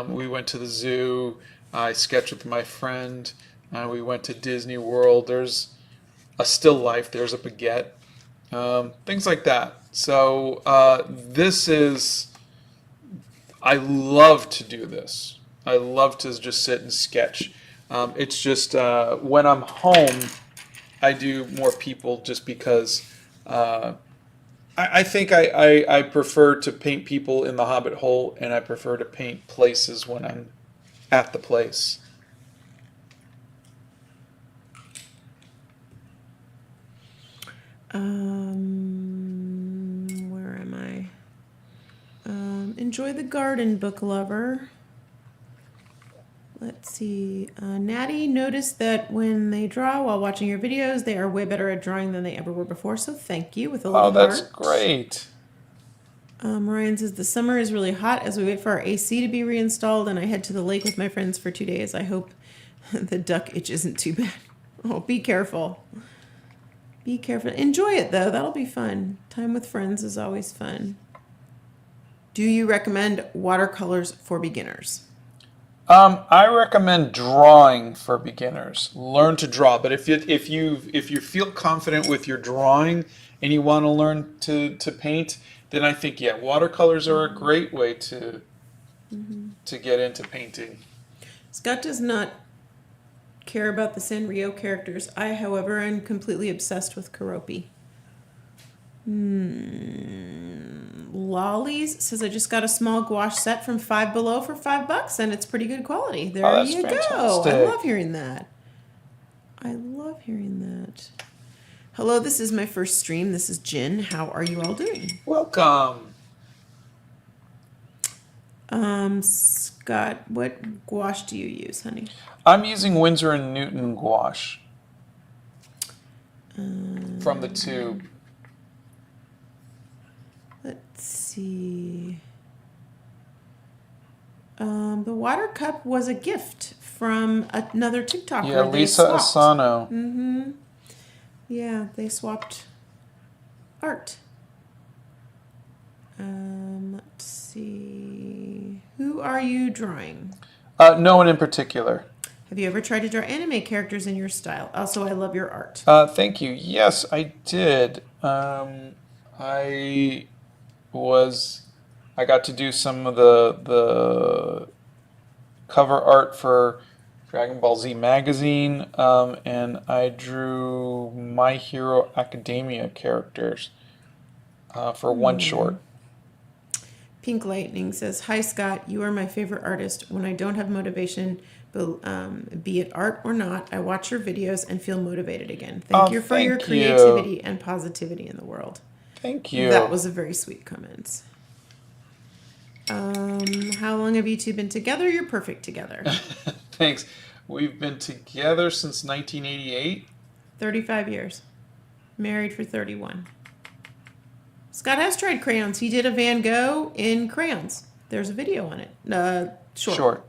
[SPEAKER 2] We went to the zoo. I sketched with my friend. We went to Disney World. There's a still life. There's a baguette. Things like that. So this is. I love to do this. I love to just sit and sketch. It's just when I'm home, I do more people just because I think I prefer to paint people in the Hobbit hole, and I prefer to paint places when I'm at the place.
[SPEAKER 1] Where am I? Enjoy the garden, book lover. Let's see. Natty noticed that when they draw while watching your videos, they are way better at drawing than they ever were before. So thank you with a little
[SPEAKER 2] Oh, that's
[SPEAKER 1] heart.
[SPEAKER 2] great.
[SPEAKER 1] Ryan says the summer is really hot as we wait for our AC to be reinstalled, and I head to the lake with my friends for 2 days. I hope the duck itch isn't too bad. Oh, be careful. Be careful. Enjoy it though. That'll be fun. Time with friends is always fun. Do you recommend watercolors for beginners?
[SPEAKER 2] I recommend drawing for beginners. Learn to draw, but if you feel confident with your drawing and you want to learn to paint, then I think watercolors are a great way to get into painting.
[SPEAKER 1] Scott does not care about the Sanrio characters. I, however, am completely obsessed with Keroppi. Lollies says I just got a small gouache set from Five Below for $5, and it's pretty good quality. There
[SPEAKER 2] that's
[SPEAKER 1] you go.
[SPEAKER 2] fantastic.
[SPEAKER 1] I love hearing that. I love hearing that. Hello, this is my first stream. This is Jen. How are you all doing?
[SPEAKER 2] Welcome.
[SPEAKER 1] Scott, what gouache do you use, honey?
[SPEAKER 2] I'm using Winsor and Newton gouache from the tube.
[SPEAKER 1] see. The water cup was a gift from another TikToker.
[SPEAKER 2] Yeah, Lisa Asano.
[SPEAKER 1] Mm-hmm. Yeah, they swapped art. Let's see. Who are you drawing?
[SPEAKER 2] No one in particular.
[SPEAKER 1] Have you ever tried to draw anime characters in your style? Also, I love your art.
[SPEAKER 2] Thank you. Yes, I did. I got to do some of the cover art for Dragon Ball Z magazine, and I drew My Hero Academia characters for one short.
[SPEAKER 1] Pink Lightning says, "Hi Scott, you are my favorite artist. When I don't have motivation, be it art or not, I watch your videos and feel motivated again. Thank you for your creativity and positivity in the world."
[SPEAKER 2] Thank you.
[SPEAKER 1] That was a very sweet comment. How long have you two been together? You're perfect together.
[SPEAKER 2] Thanks. We've been together since 1988.
[SPEAKER 1] 35 years. Married for 31. Scott has tried crayons. He did a Van Gogh in crayons. There's a video on it. Short.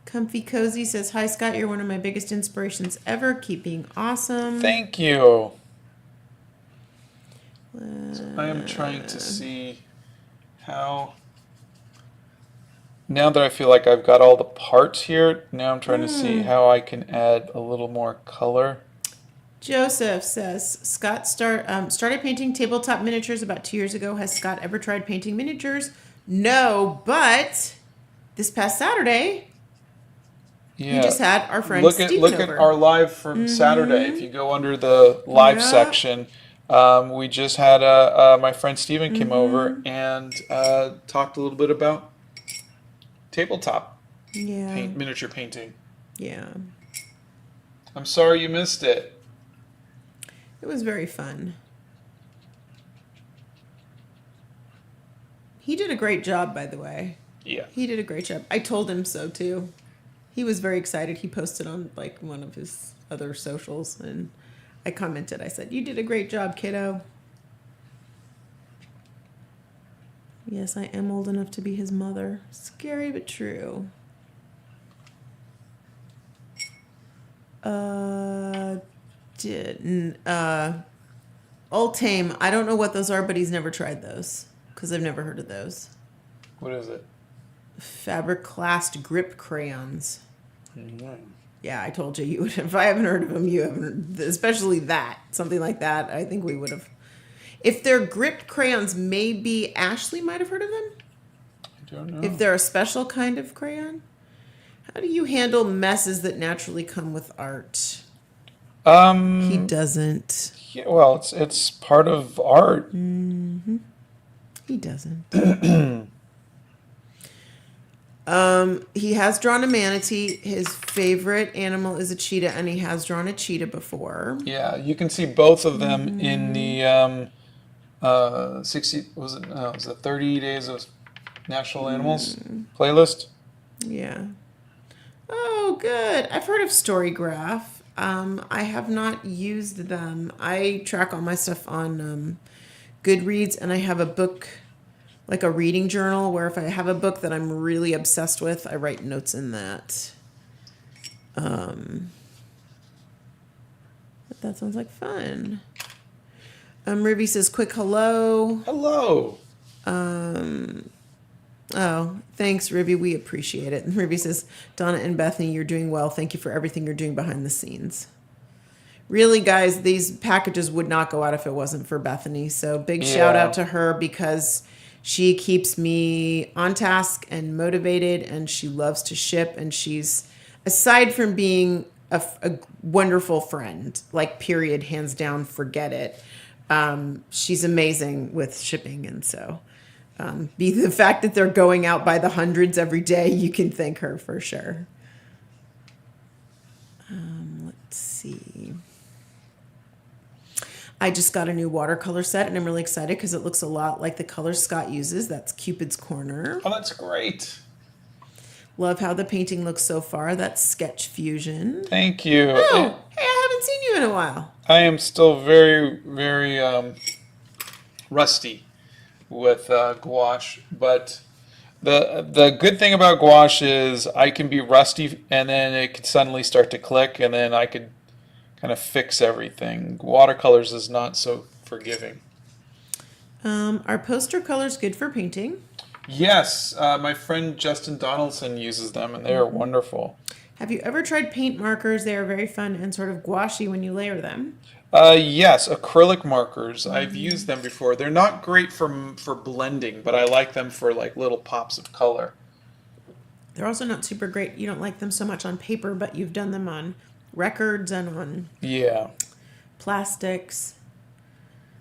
[SPEAKER 1] Comfy Cozy says, "Hi Scott, you're one of my biggest inspirations ever. Keep being awesome."
[SPEAKER 2] Thank you. So I am trying to see how... Now that I feel like I've got all the parts here, now I'm trying to see how I can add a little more color.
[SPEAKER 1] Joseph says, Scott started painting tabletop miniatures about 2 years ago. Has Scott ever tried painting miniatures? No, but this past Saturday, we just had our friend Steven
[SPEAKER 2] Look at our live from Saturday. If you go under the live section, we just had my friend Steven came over and talked a little bit about tabletop miniature painting.
[SPEAKER 1] Yeah.
[SPEAKER 2] I'm sorry you missed it.
[SPEAKER 1] It was very fun. He did a great job, by the way.
[SPEAKER 2] Yeah.
[SPEAKER 1] He did a great job. I told him so, too. He was very excited. He posted on, like, one of his other socials, and I commented. I said, "You did a great job, kiddo." Yes, I am old enough to be his mother. Scary, but true. Old Tame. I don't know what those are, but he's never tried those because I've never heard of those.
[SPEAKER 2] What is it?
[SPEAKER 1] Fabric classed grip crayons. Yeah, I told you you would. If I haven't heard of them, you haven't heard, especially that. Something like that, I think we would have. If they're gripped crayons, maybe Ashley might have heard of them.
[SPEAKER 2] I don't know.
[SPEAKER 1] If they're a special kind of crayon. How do you handle messes that naturally come with art? He doesn't.
[SPEAKER 2] Yeah, well, it's part of art.
[SPEAKER 1] He doesn't. He has drawn a manatee. His favorite animal is a cheetah, and he has drawn a cheetah before.
[SPEAKER 2] Yeah, you can see both of them in the 60. Was it 30 Days of National Animals playlist?
[SPEAKER 1] Yeah. Oh, good. I've heard of Storygraph. I have not used them. I track all my stuff on Goodreads, and I have a book, like a reading journal, where if I have a book that I'm really obsessed with, I write notes in that. But that sounds like fun. Ruby says, "Quick hello."
[SPEAKER 2] Hello.
[SPEAKER 1] Oh, thanks, Ruby. We appreciate it. And Ruby says, "Donna and Bethany, you're doing well. Thank you for everything you're doing behind the scenes." Really, guys, these packages would not go out if it wasn't for Bethany. So big shout out to her because she keeps me on task and motivated, and she loves to ship. And she's, aside from being a wonderful friend, like period, hands down, forget it. She's amazing with shipping. And so the fact that they're going out by the hundreds every day, you can thank her for sure. Let's see. I just got a new watercolor set, and I'm really excited because it looks a lot like the colors Scott uses. That's Cupid's Corner.
[SPEAKER 2] Oh, that's great.
[SPEAKER 1] Love how the painting looks so far. That's Sketch Fusion.
[SPEAKER 2] Thank you.
[SPEAKER 1] Oh, hey, I haven't seen you in a while.
[SPEAKER 2] I am still very, very rusty with gouache, but the good thing about gouache is I can be rusty and then it could suddenly start to click and then I could kind of fix everything. Watercolors is not so forgiving.
[SPEAKER 1] Are poster colors good for painting?
[SPEAKER 2] Yes, my friend Justin Donaldson uses them and they are wonderful.
[SPEAKER 1] Have you ever tried paint markers? They are very fun and sort of gouache when you layer them.
[SPEAKER 2] Yes, acrylic markers. I've used them before. They're not great for blending, but I like them for like little pops of color.
[SPEAKER 1] They're also not super great. You don't like them so much on paper, but you've done them on records and on
[SPEAKER 2] Yeah.
[SPEAKER 1] plastics.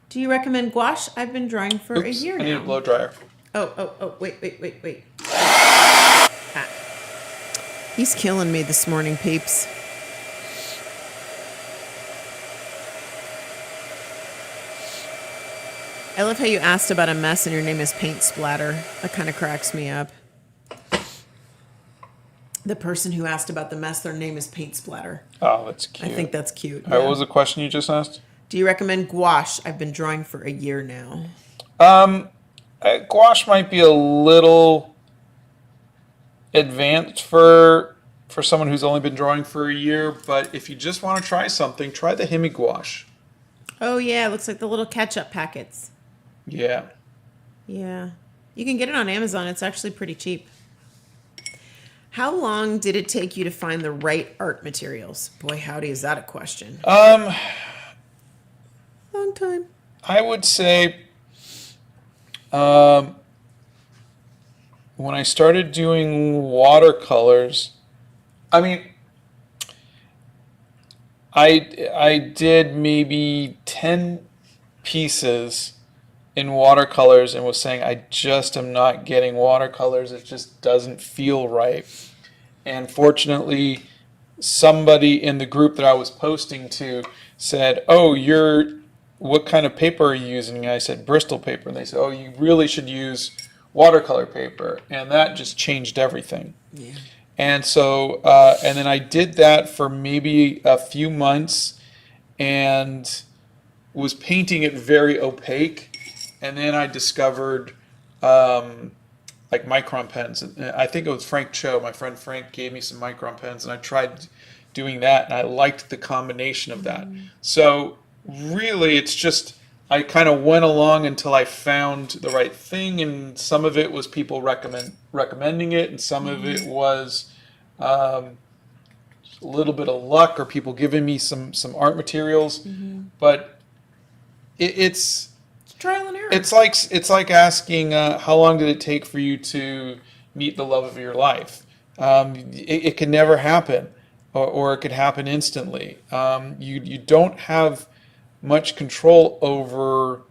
[SPEAKER 1] Do you recommend gouache? I've been drawing for a
[SPEAKER 2] Oops,
[SPEAKER 1] year
[SPEAKER 2] I need a
[SPEAKER 1] now.
[SPEAKER 2] blow dryer.
[SPEAKER 1] Oh, wait. Ah. He's killing me this morning, peeps. I love how you asked about a mess and your name is Paint Splatter. That kind of cracks me up. The person who asked about the mess, their name is Paint Splatter.
[SPEAKER 2] Oh, that's cute.
[SPEAKER 1] I think that's cute.
[SPEAKER 2] All right, what was the question you just asked?
[SPEAKER 1] Do you recommend gouache? I've been drawing for a year now.
[SPEAKER 2] Gouache might be a little advanced for someone who's only been drawing for a year, but if you just want to try something, try the Hemi gouache.
[SPEAKER 1] Oh, yeah. It looks like the little ketchup packets.
[SPEAKER 2] Yeah.
[SPEAKER 1] Yeah. You can get it on Amazon. It's actually pretty cheap. How long did it take you to find the right art materials? Boy, howdy, is that a question. Long time.
[SPEAKER 2] I would say when I started doing watercolors, I mean, I did maybe 10 pieces in watercolors and was saying I just am not getting watercolors. It just doesn't feel right. And fortunately, somebody in the group that I was posting to said, "Oh, what kind of paper are you using?" And I said, "Bristol paper." And they said, "Oh, you really should use watercolor paper." And that just changed everything.
[SPEAKER 1] Yeah.
[SPEAKER 2] And so, and then I did that for maybe a few months and was painting it very opaque. And then I discovered like micron pens. I think it was Frank Cho. My friend Frank gave me some micron pens, and I tried doing that, and I liked the combination of that. So really, it's just I kind of went along until I found the right thing, and some of it was people recommending it, and some of it was a little bit of luck or people giving me some art materials. But it's
[SPEAKER 1] Trial and error.
[SPEAKER 2] it's like asking how long did it take for you to meet the love of your life. It can never happen, or it could happen instantly. You don't have much control over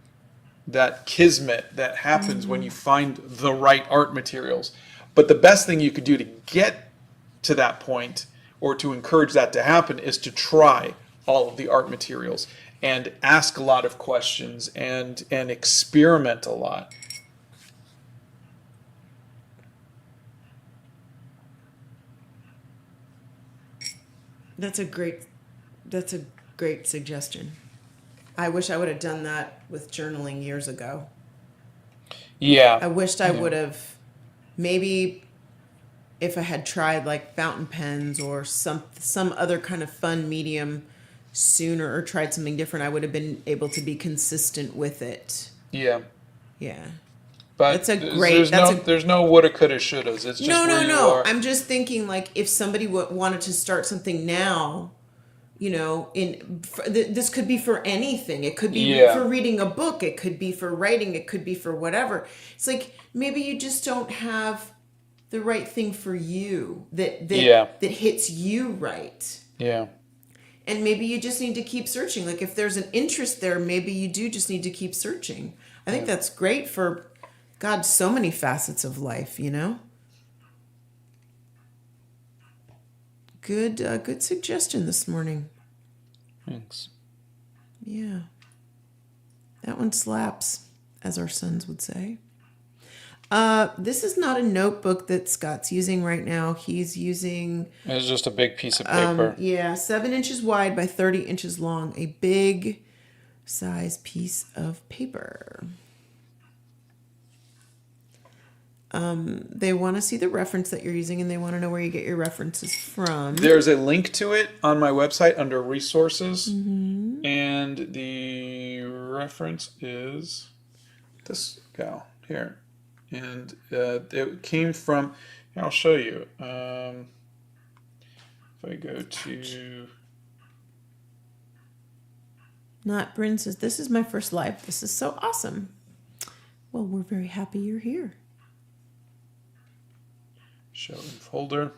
[SPEAKER 2] that kismet that happens when you find the right art materials. But the best thing you could do to get to that point or to encourage that to happen is to try all of the art materials and ask a lot of questions and experiment a lot.
[SPEAKER 1] That's a great suggestion. I wish I would have done that with journaling years ago.
[SPEAKER 2] Yeah.
[SPEAKER 1] I wished I would have, maybe if I had tried like fountain pens or some other kind of fun medium sooner, or tried something different, I would have been able to be consistent with it.
[SPEAKER 2] Yeah.
[SPEAKER 1] Yeah.
[SPEAKER 2] But there's no woulda, coulda, shouldas. It's just where you are.
[SPEAKER 1] I'm just thinking, like, if somebody wanted to start something now, this could be for anything. It could be for reading a book. It could be for writing. It could be for whatever. It's like maybe you just don't have the right thing for you that hits you right.
[SPEAKER 2] Yeah.
[SPEAKER 1] And maybe you just need to keep searching. Like if there's an interest there, maybe you do just need to keep searching. I think that's great for, God, so many facets of life, Good suggestion this morning.
[SPEAKER 2] Thanks.
[SPEAKER 1] Yeah. That one slaps, as our sons would say. This is not a notebook that Scott's using right now. He's using,
[SPEAKER 2] It's just a big piece of paper.
[SPEAKER 1] yeah, 7 inches wide by 30 inches long. A big size piece of paper. They want to see the reference that you're using, and they want to know where you get your references from.
[SPEAKER 2] There's a link to it on my website under resources. And the reference is this gal here. And it came from, I'll show you. If I go to...
[SPEAKER 1] Not Bryn says, this is my first live. This is so awesome. Well, we're very happy you're here.
[SPEAKER 2] Show in folder.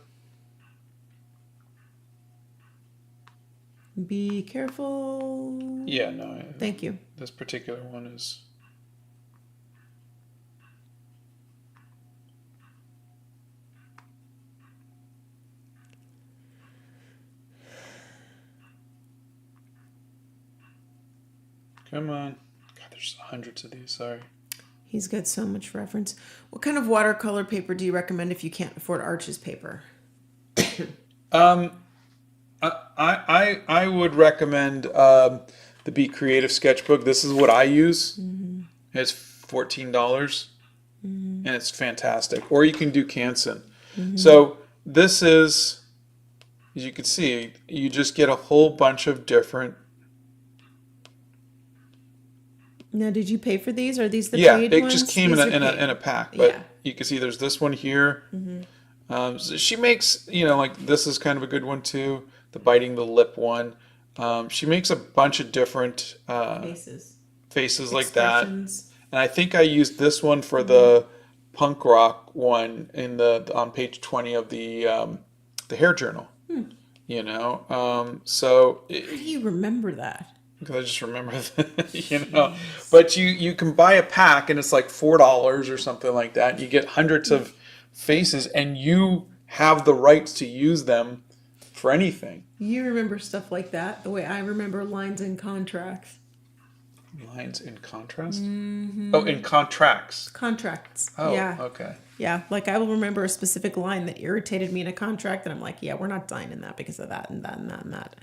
[SPEAKER 1] Be careful.
[SPEAKER 2] Yeah, no.
[SPEAKER 1] Thank you.
[SPEAKER 2] This particular one is... Come on. God, there's hundreds of these, sorry.
[SPEAKER 1] He's got so much reference. What kind of watercolor paper do you recommend if you can't afford Arches paper?
[SPEAKER 2] I would recommend the Be Creative sketchbook. This is what I use. It's $14, and it's fantastic. Or you can do Canson. So this is, as you can see, you just get a whole bunch of different.
[SPEAKER 1] Now, did you pay for these? Are these the
[SPEAKER 2] Yeah,
[SPEAKER 1] paid
[SPEAKER 2] it
[SPEAKER 1] ones?
[SPEAKER 2] just came
[SPEAKER 1] These
[SPEAKER 2] in
[SPEAKER 1] are paid.
[SPEAKER 2] a pack. But
[SPEAKER 1] Yeah.
[SPEAKER 2] you can see there's this one here. So she makes, like this is kind of a good one too. The biting the lip one. She makes a bunch of different faces like that. And I think I used this one for the punk rock one on page 20 of the hair journal. So
[SPEAKER 1] How do you remember that?
[SPEAKER 2] because I just remember that, But you can buy a pack and it's like $4 or something like that. You get hundreds of faces and you have the rights to use them for anything.
[SPEAKER 1] You remember stuff like that the way I remember lines and contracts.
[SPEAKER 2] Lines in contrast? Oh, in contracts.
[SPEAKER 1] Contracts.
[SPEAKER 2] Oh,
[SPEAKER 1] Yeah.
[SPEAKER 2] okay.
[SPEAKER 1] Yeah. Like I will remember a specific line that irritated me in a contract, and I'm like, yeah, we're not signing that because of that and that and that and that.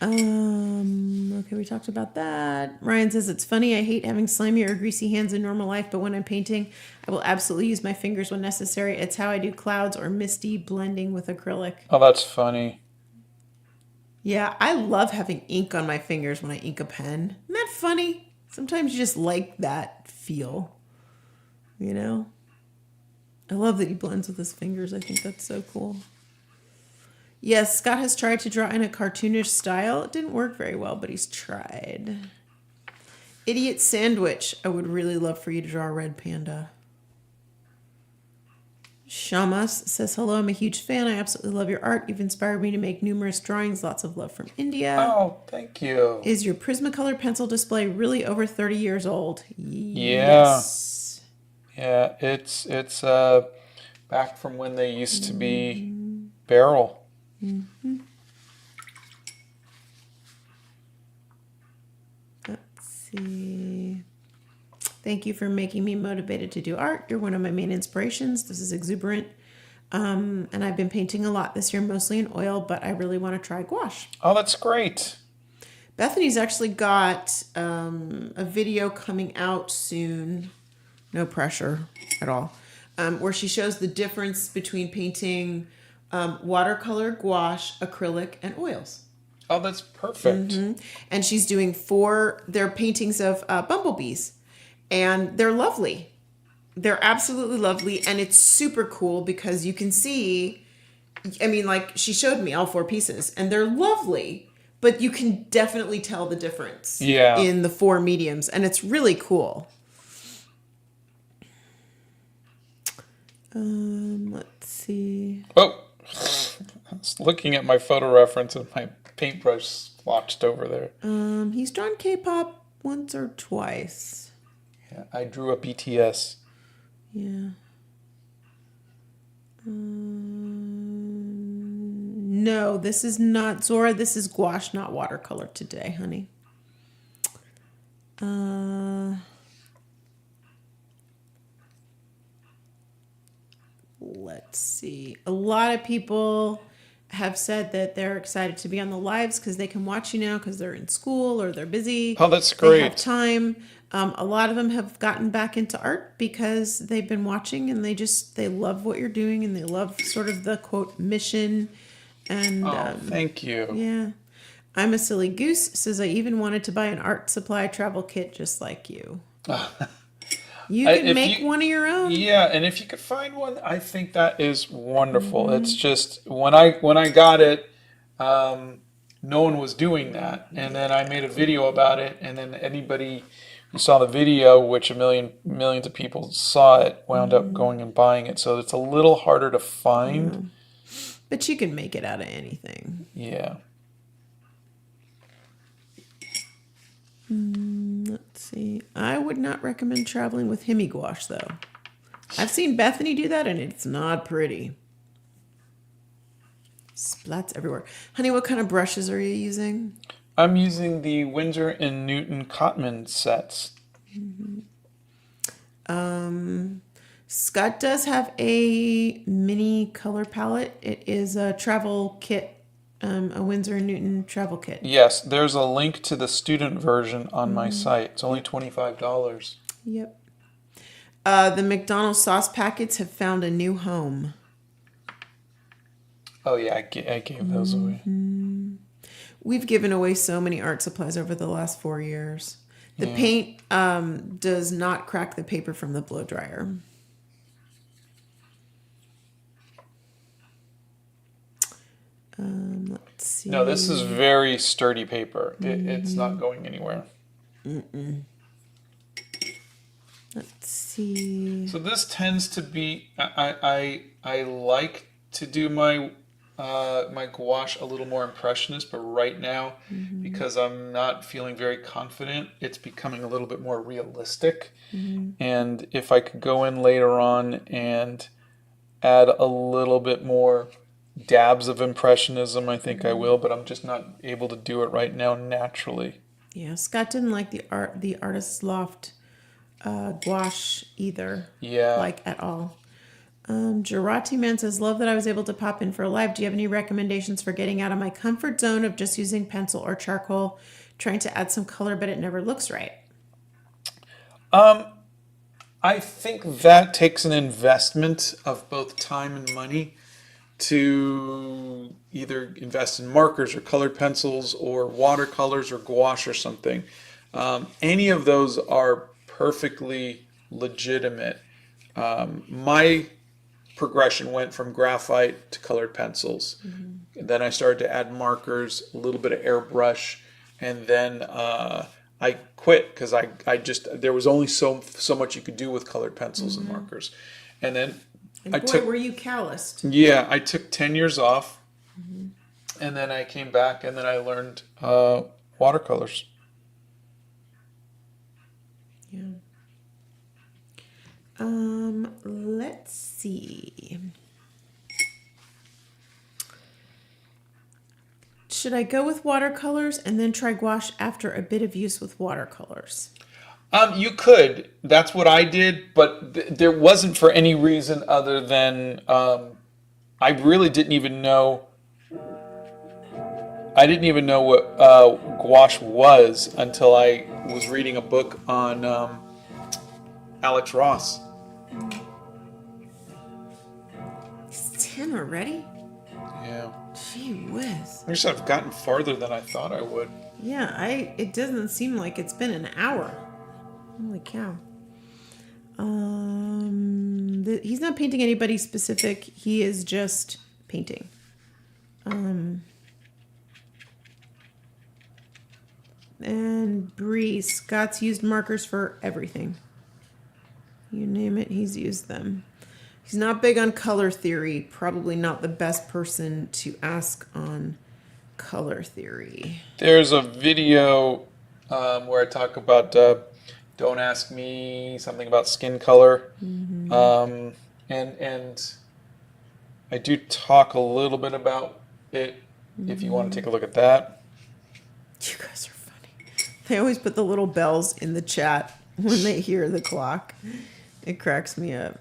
[SPEAKER 1] Okay, we talked about that. Ryan says, it's funny, I hate having slimy or greasy hands in normal life, but when I'm painting, I will absolutely use my fingers when necessary. It's how I do clouds or misty blending with acrylic.
[SPEAKER 2] Oh, that's funny.
[SPEAKER 1] Yeah, I love having ink on my fingers when I ink a pen. Isn't that funny? Sometimes you just like that feel, I love that he blends with his fingers. I think that's so cool. Yes, Scott has tried to draw in a cartoonish style. It didn't work very well, but he's tried. Idiot Sandwich. I would really love for you to draw a red panda. Shamas says, hello, I'm a huge fan. I absolutely love your art. You've inspired me to make numerous drawings. Lots of love from India.
[SPEAKER 2] Oh, thank you.
[SPEAKER 1] Is your Prismacolor pencil display really over 30 years old?
[SPEAKER 2] Yeah.
[SPEAKER 1] Yes.
[SPEAKER 2] Yeah, it's back from when they used to be barrel.
[SPEAKER 1] Let's see. Thank you for making me motivated to do art. You're one of my main inspirations. This is exuberant. And I've been painting a lot this year, mostly in oil, but I really want to try gouache.
[SPEAKER 2] Oh, that's great.
[SPEAKER 1] Bethany's actually got a video coming out soon. No pressure at all. Where she shows the difference between painting watercolor, gouache, acrylic, and oils.
[SPEAKER 2] Oh, that's perfect.
[SPEAKER 1] And she's doing they're paintings of bumblebees. And they're lovely. They're absolutely lovely. And it's super cool because you can see, like she showed me all 4 pieces and they're lovely, but you can definitely tell the difference in the 4 mediums. And it's really cool. Let's see.
[SPEAKER 2] Oh, I was looking at my photo reference and my paintbrush splotched over there.
[SPEAKER 1] He's drawn K-pop once or twice.
[SPEAKER 2] Yeah, I drew a BTS.
[SPEAKER 1] Yeah. No, this is not Zora. This is gouache, not watercolor today, honey. let's see. A lot of people have said that they're excited to be on the lives because they can watch you now because they're in school or they're busy.
[SPEAKER 2] Oh, that's
[SPEAKER 1] They have
[SPEAKER 2] great.
[SPEAKER 1] time. A lot of them have gotten back into art because they've been watching and they love what you're doing and they love sort of the quote mission. And
[SPEAKER 2] Oh, thank you.
[SPEAKER 1] yeah. I'm a silly goose says I even wanted to buy an art supply travel kit just like you. You can
[SPEAKER 2] If
[SPEAKER 1] make
[SPEAKER 2] you,
[SPEAKER 1] one of your own.
[SPEAKER 2] yeah, and if you could find one, I think that is wonderful. It's just when I got it, no one was doing that, and then I made a video about it, and then anybody who saw the video, which millions of people saw it, wound up going and buying it. So it's a little harder to find.
[SPEAKER 1] But you can make it out of anything.
[SPEAKER 2] Yeah.
[SPEAKER 1] Let's see. I would not recommend traveling with Hemi gouache, though. I've seen Bethany do that, and it's not pretty. Splats everywhere. Honey, what kind of brushes are you using?
[SPEAKER 2] I'm using the Winsor and Newton Cotman sets.
[SPEAKER 1] Scott does have a mini color palette. It is a travel kit, a Winsor and Newton travel kit.
[SPEAKER 2] Yes, there's a link to the student version on my site. It's only $25.
[SPEAKER 1] Yep. The McDonald's sauce packets have found a new home.
[SPEAKER 2] Oh yeah, I gave those away.
[SPEAKER 1] We've given away so many art supplies over the last 4 years. The paint does not crack the paper from the blow dryer. Let's see.
[SPEAKER 2] No, this is very sturdy paper. It's not going anywhere.
[SPEAKER 1] Let's see.
[SPEAKER 2] So this tends to be. I like to do my my gouache a little more impressionist, but right now, because I'm not feeling very confident, it's becoming a little bit more realistic. And if I could go in later on and add a little bit more dabs of impressionism, I think I will, but I'm just not able to do it right now naturally.
[SPEAKER 1] Yeah, Scott didn't like the Artist's Loft gouache either.
[SPEAKER 2] Yeah.
[SPEAKER 1] Like at all. Gerati Man says, love that I was able to pop in for a live. Do you have any recommendations for getting out of my comfort zone of just using pencil or charcoal, trying to add some color, but it never looks right?
[SPEAKER 2] I think that takes an investment of both time and money to either invest in markers or colored pencils or watercolors or gouache or something. Any of those are perfectly legitimate. My progression went from graphite to colored pencils. And then I started to add markers, a little bit of airbrush, and then I quit because I just there was only so much you could do with colored pencils and markers. And then
[SPEAKER 1] And were you calloused?
[SPEAKER 2] Yeah, I took 10 years off, and then I came back, and then I learned watercolors.
[SPEAKER 1] Yeah. Let's see. Should I go with watercolors and then try gouache after a bit of use with watercolors?
[SPEAKER 2] You could. That's what I did, but there wasn't for any reason other than I really didn't even know. I didn't even know what gouache was until I was reading a book on Alex Ross.
[SPEAKER 1] It's 10 already?
[SPEAKER 2] Yeah.
[SPEAKER 1] Gee whiz.
[SPEAKER 2] I guess I've gotten farther than I thought I would.
[SPEAKER 1] Yeah, it doesn't seem like it's been an hour. Holy cow. He's not painting anybody specific. He is just painting. And Bree, Scott's used markers for everything. You name it, he's used them. He's not big on color theory. Probably not the best person to ask on color theory.
[SPEAKER 2] There's a video where I talk about don't ask me something about skin color, and I do talk a little bit about it. If you want to take a look at that.
[SPEAKER 1] You guys are funny. They always put the little bells in the chat when they hear the clock. It cracks me up.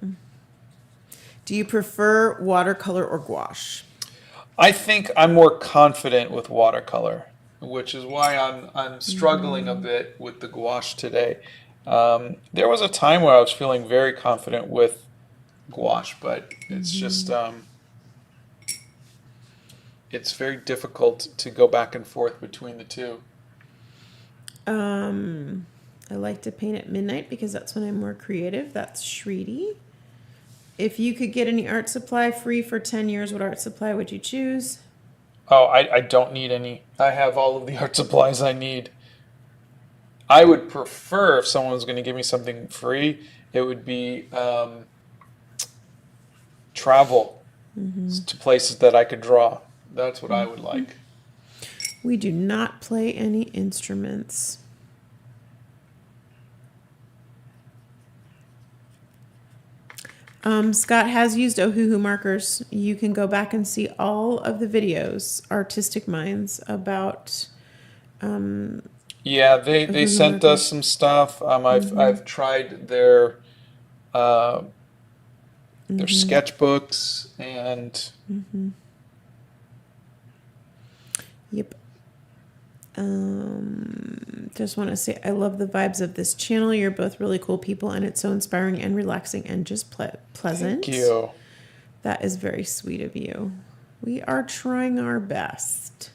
[SPEAKER 1] Do you prefer watercolor or gouache?
[SPEAKER 2] I think I'm more confident with watercolor, which is why I'm struggling a bit with the gouache today. There was a time where I was feeling very confident with gouache, but it's just it's very difficult to go back and forth between the two.
[SPEAKER 1] I like to paint at midnight because that's when I'm more creative. That's Shriti. If you could get any art supply free for 10 years, what art supply would you choose?
[SPEAKER 2] Oh, I don't need any. I have all of the art supplies I need. I would prefer if someone was going to give me something free, it would be travel to places that I could draw. That's what I would like.
[SPEAKER 1] We do not play any instruments. Scott has used Ohuhu markers. You can go back and see all of the videos, Artistic Minds, about
[SPEAKER 2] Yeah, they
[SPEAKER 1] Ohuhu
[SPEAKER 2] sent
[SPEAKER 1] markers.
[SPEAKER 2] us some stuff. I've tried their sketchbooks and
[SPEAKER 1] Yep. Just want to say I love the vibes of this channel. You're both really cool people, and it's so inspiring and relaxing and just pleasant.
[SPEAKER 2] thank you.
[SPEAKER 1] That is very sweet of you. We are trying our best.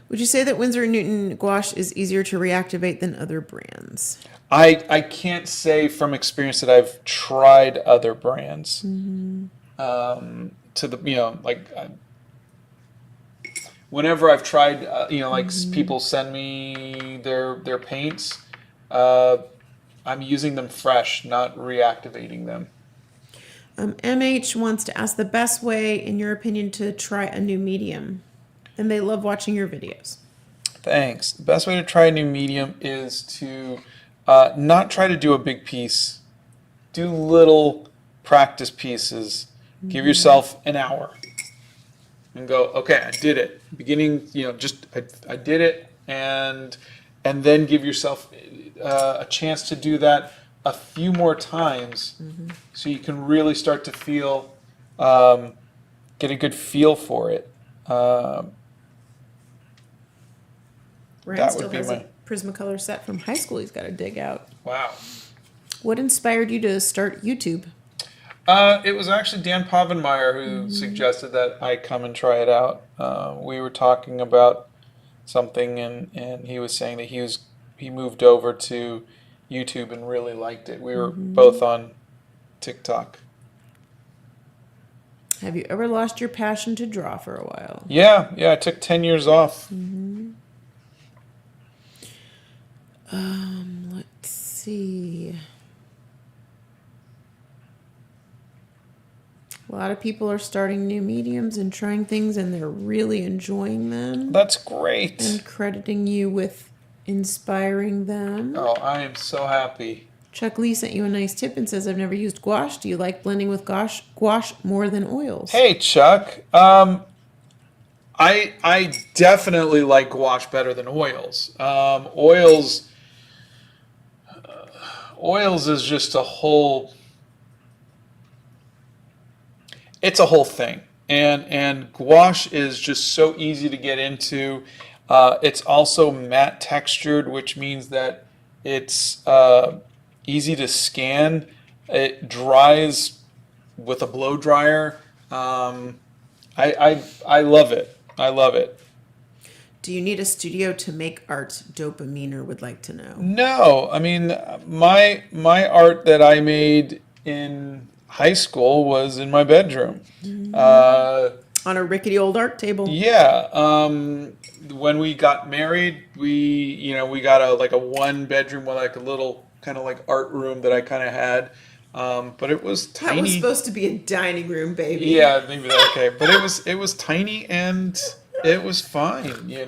[SPEAKER 1] Would you say that Winsor & Newton gouache is easier to reactivate than other brands?
[SPEAKER 2] I can't say from experience that I've tried other brands. To the whenever I've tried people send me their paints, I'm using them fresh, not reactivating them.
[SPEAKER 1] MH wants to ask the best way, in your opinion, to try a new medium. And they love watching your videos.
[SPEAKER 2] Thanks. The best way to try a new medium is to not try to do a big piece. Do little practice pieces. Give yourself an hour and go, okay, I did it. Beginning, I did it, and then give yourself a chance to do that a few more times, so you can really start to feel, get a good feel for it.
[SPEAKER 1] Ryan
[SPEAKER 2] That
[SPEAKER 1] still
[SPEAKER 2] would be
[SPEAKER 1] has
[SPEAKER 2] my-
[SPEAKER 1] a Prismacolor set from high school he's got to dig out.
[SPEAKER 2] Wow.
[SPEAKER 1] What inspired you to start YouTube?
[SPEAKER 2] It was actually Dan Povenmire who suggested that I come and try it out. We were talking about something, and he was saying that he moved over to YouTube and really liked it. We were both on TikTok.
[SPEAKER 1] Have you ever lost your passion to draw for a while?
[SPEAKER 2] Yeah, I took 10 years off.
[SPEAKER 1] Let's see. A lot of people are starting new mediums and trying things, and they're really enjoying them
[SPEAKER 2] That's great.
[SPEAKER 1] and crediting you with inspiring them.
[SPEAKER 2] Oh, I am so happy.
[SPEAKER 1] Chuck Lee sent you a nice tip and says, I've never used gouache. Do you like blending with gouache more than oils?
[SPEAKER 2] Hey, Chuck. I definitely like gouache better than oils. Oils is just a whole. It's a whole thing, and gouache is just so easy to get into. It's also matte textured, which means that it's easy to scan. It dries with a blow dryer. I love it. I love it.
[SPEAKER 1] Do you need a studio to make art? Dopaminer would like to know.
[SPEAKER 2] No, I mean my art that I made in high school was in my bedroom.
[SPEAKER 1] On a rickety old art table.
[SPEAKER 2] Yeah. When we got married, we got a one bedroom with like a little kind of like art room that I kind of had. But it was tiny.
[SPEAKER 1] That was supposed to be a dining room, baby.
[SPEAKER 2] Yeah, maybe that, okay. But it was tiny and it was fine, You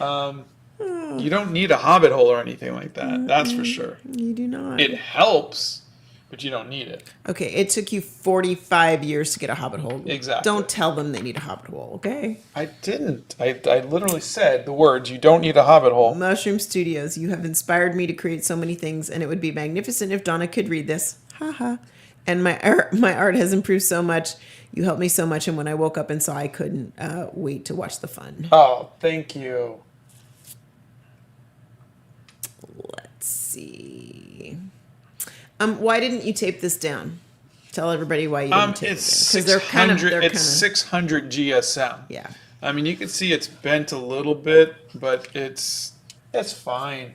[SPEAKER 2] don't need a Hobbit hole or anything like that. That's for sure.
[SPEAKER 1] You do not.
[SPEAKER 2] It helps, but you don't need it.
[SPEAKER 1] Okay, it took you 45 years to get a Hobbit hole.
[SPEAKER 2] Exactly.
[SPEAKER 1] Don't tell them they need a Hobbit hole, okay?
[SPEAKER 2] I didn't. I literally said the words, you don't need a Hobbit hole.
[SPEAKER 1] Mushroom Studios, you have inspired me to create so many things, and it would be magnificent if Donna could read this. Haha. And my art has improved so much. You helped me so much, and when I woke up and saw, I couldn't wait to watch the fun.
[SPEAKER 2] Oh, thank you.
[SPEAKER 1] Let's see. Why didn't you tape this down? Tell everybody why you didn't tape
[SPEAKER 2] It's
[SPEAKER 1] it down. Because
[SPEAKER 2] it's 600 GSM.
[SPEAKER 1] Yeah.
[SPEAKER 2] I mean, you can see it's bent a little bit, but it's fine.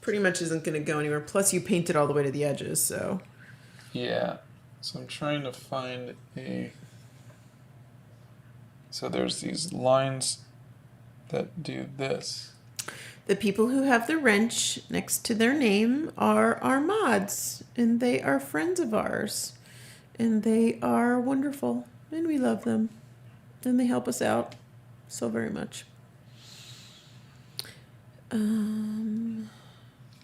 [SPEAKER 1] Pretty much isn't going to go anywhere. Plus, you painted all the way to the edges, so.
[SPEAKER 2] Yeah. So I'm trying to find so there's these lines that do this.
[SPEAKER 1] The people who have the wrench next to their name are our mods, and they are friends of ours, and they are wonderful, and we love them, and they help us out so very much.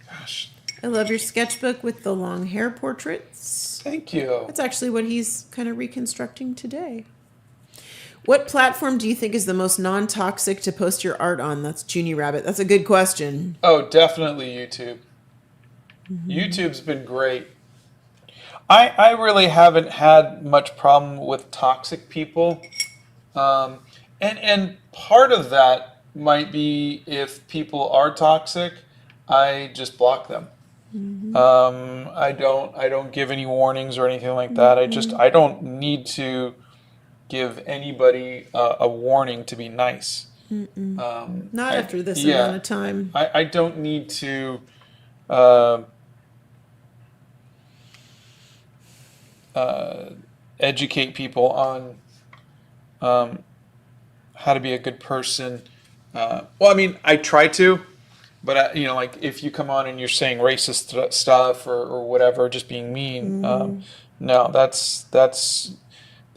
[SPEAKER 2] Gosh.
[SPEAKER 1] I love your sketchbook with the long hair portraits.
[SPEAKER 2] Thank you.
[SPEAKER 1] That's actually what he's kind of reconstructing today. What platform do you think is the most non-toxic to post your art on? That's Junie Rabbit. That's a good question.
[SPEAKER 2] Oh, definitely YouTube. YouTube's been great. I really haven't had much problem with toxic people. And part of that might be if people are toxic, I just block them. I don't give any warnings or anything like that. I don't need to give anybody a warning to be nice.
[SPEAKER 1] Not after this amount of time.
[SPEAKER 2] I don't need to educate people on how to be a good person. Well, I mean, I try to, but like if you come on and you're saying racist stuff or whatever, just being mean, no, that's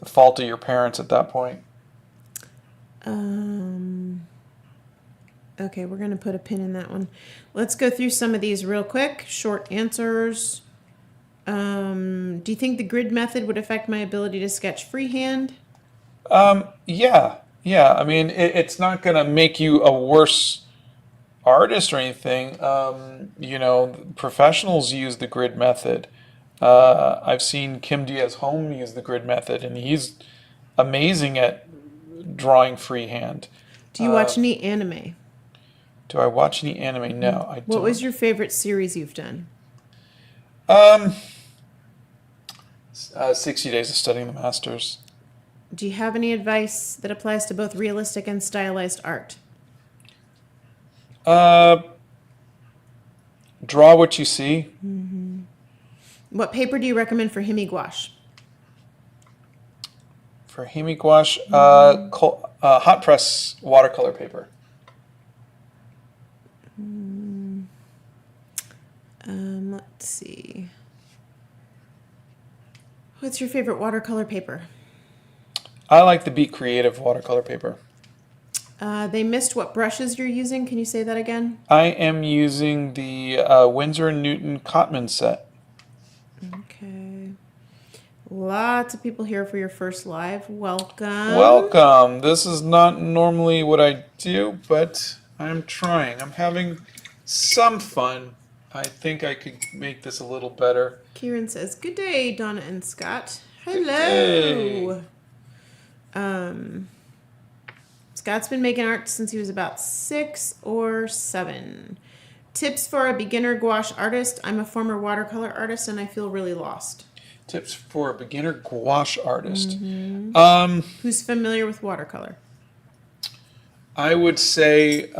[SPEAKER 2] the fault of your parents at that point.
[SPEAKER 1] Okay, we're going to put a pin in that one. Let's go through some of these real quick. Short answers. Do you think the grid method would affect my ability to sketch freehand?
[SPEAKER 2] Yeah. I mean, it's not going to make you a worse artist or anything. Professionals use the grid method. I've seen Kim Diaz-Home use the grid method, and he's amazing at drawing freehand.
[SPEAKER 1] Do you watch any anime?
[SPEAKER 2] Do I watch any anime? No, I don't.
[SPEAKER 1] What was your favorite series you've done?
[SPEAKER 2] 60 Days of Studying the Masters.
[SPEAKER 1] Do you have any advice that applies to both realistic and stylized art?
[SPEAKER 2] Draw what you see.
[SPEAKER 1] What paper do you recommend for hemi gouache?
[SPEAKER 2] For hemi gouache, hot press watercolor paper.
[SPEAKER 1] Let's see. What's your favorite watercolor paper?
[SPEAKER 2] I like the Beat Creative watercolor paper.
[SPEAKER 1] They missed what brushes you're using. Can you say that again?
[SPEAKER 2] I am using the Winsor & Newton Cotman set.
[SPEAKER 1] Okay. Lots of people here for your first live. Welcome.
[SPEAKER 2] Welcome. This is not normally what I do, but I'm trying. I'm having some fun. I think I could make this a little better.
[SPEAKER 1] Kieran says, "Good day, Donna and Scott." Hello.
[SPEAKER 2] Good day.
[SPEAKER 1] Scott's been making art since he was about 6 or 7. Tips for a beginner gouache artist. I'm a former watercolor artist and I feel really lost.
[SPEAKER 2] Tips for a beginner gouache artist.
[SPEAKER 1] Who's familiar with watercolor?
[SPEAKER 2] I would say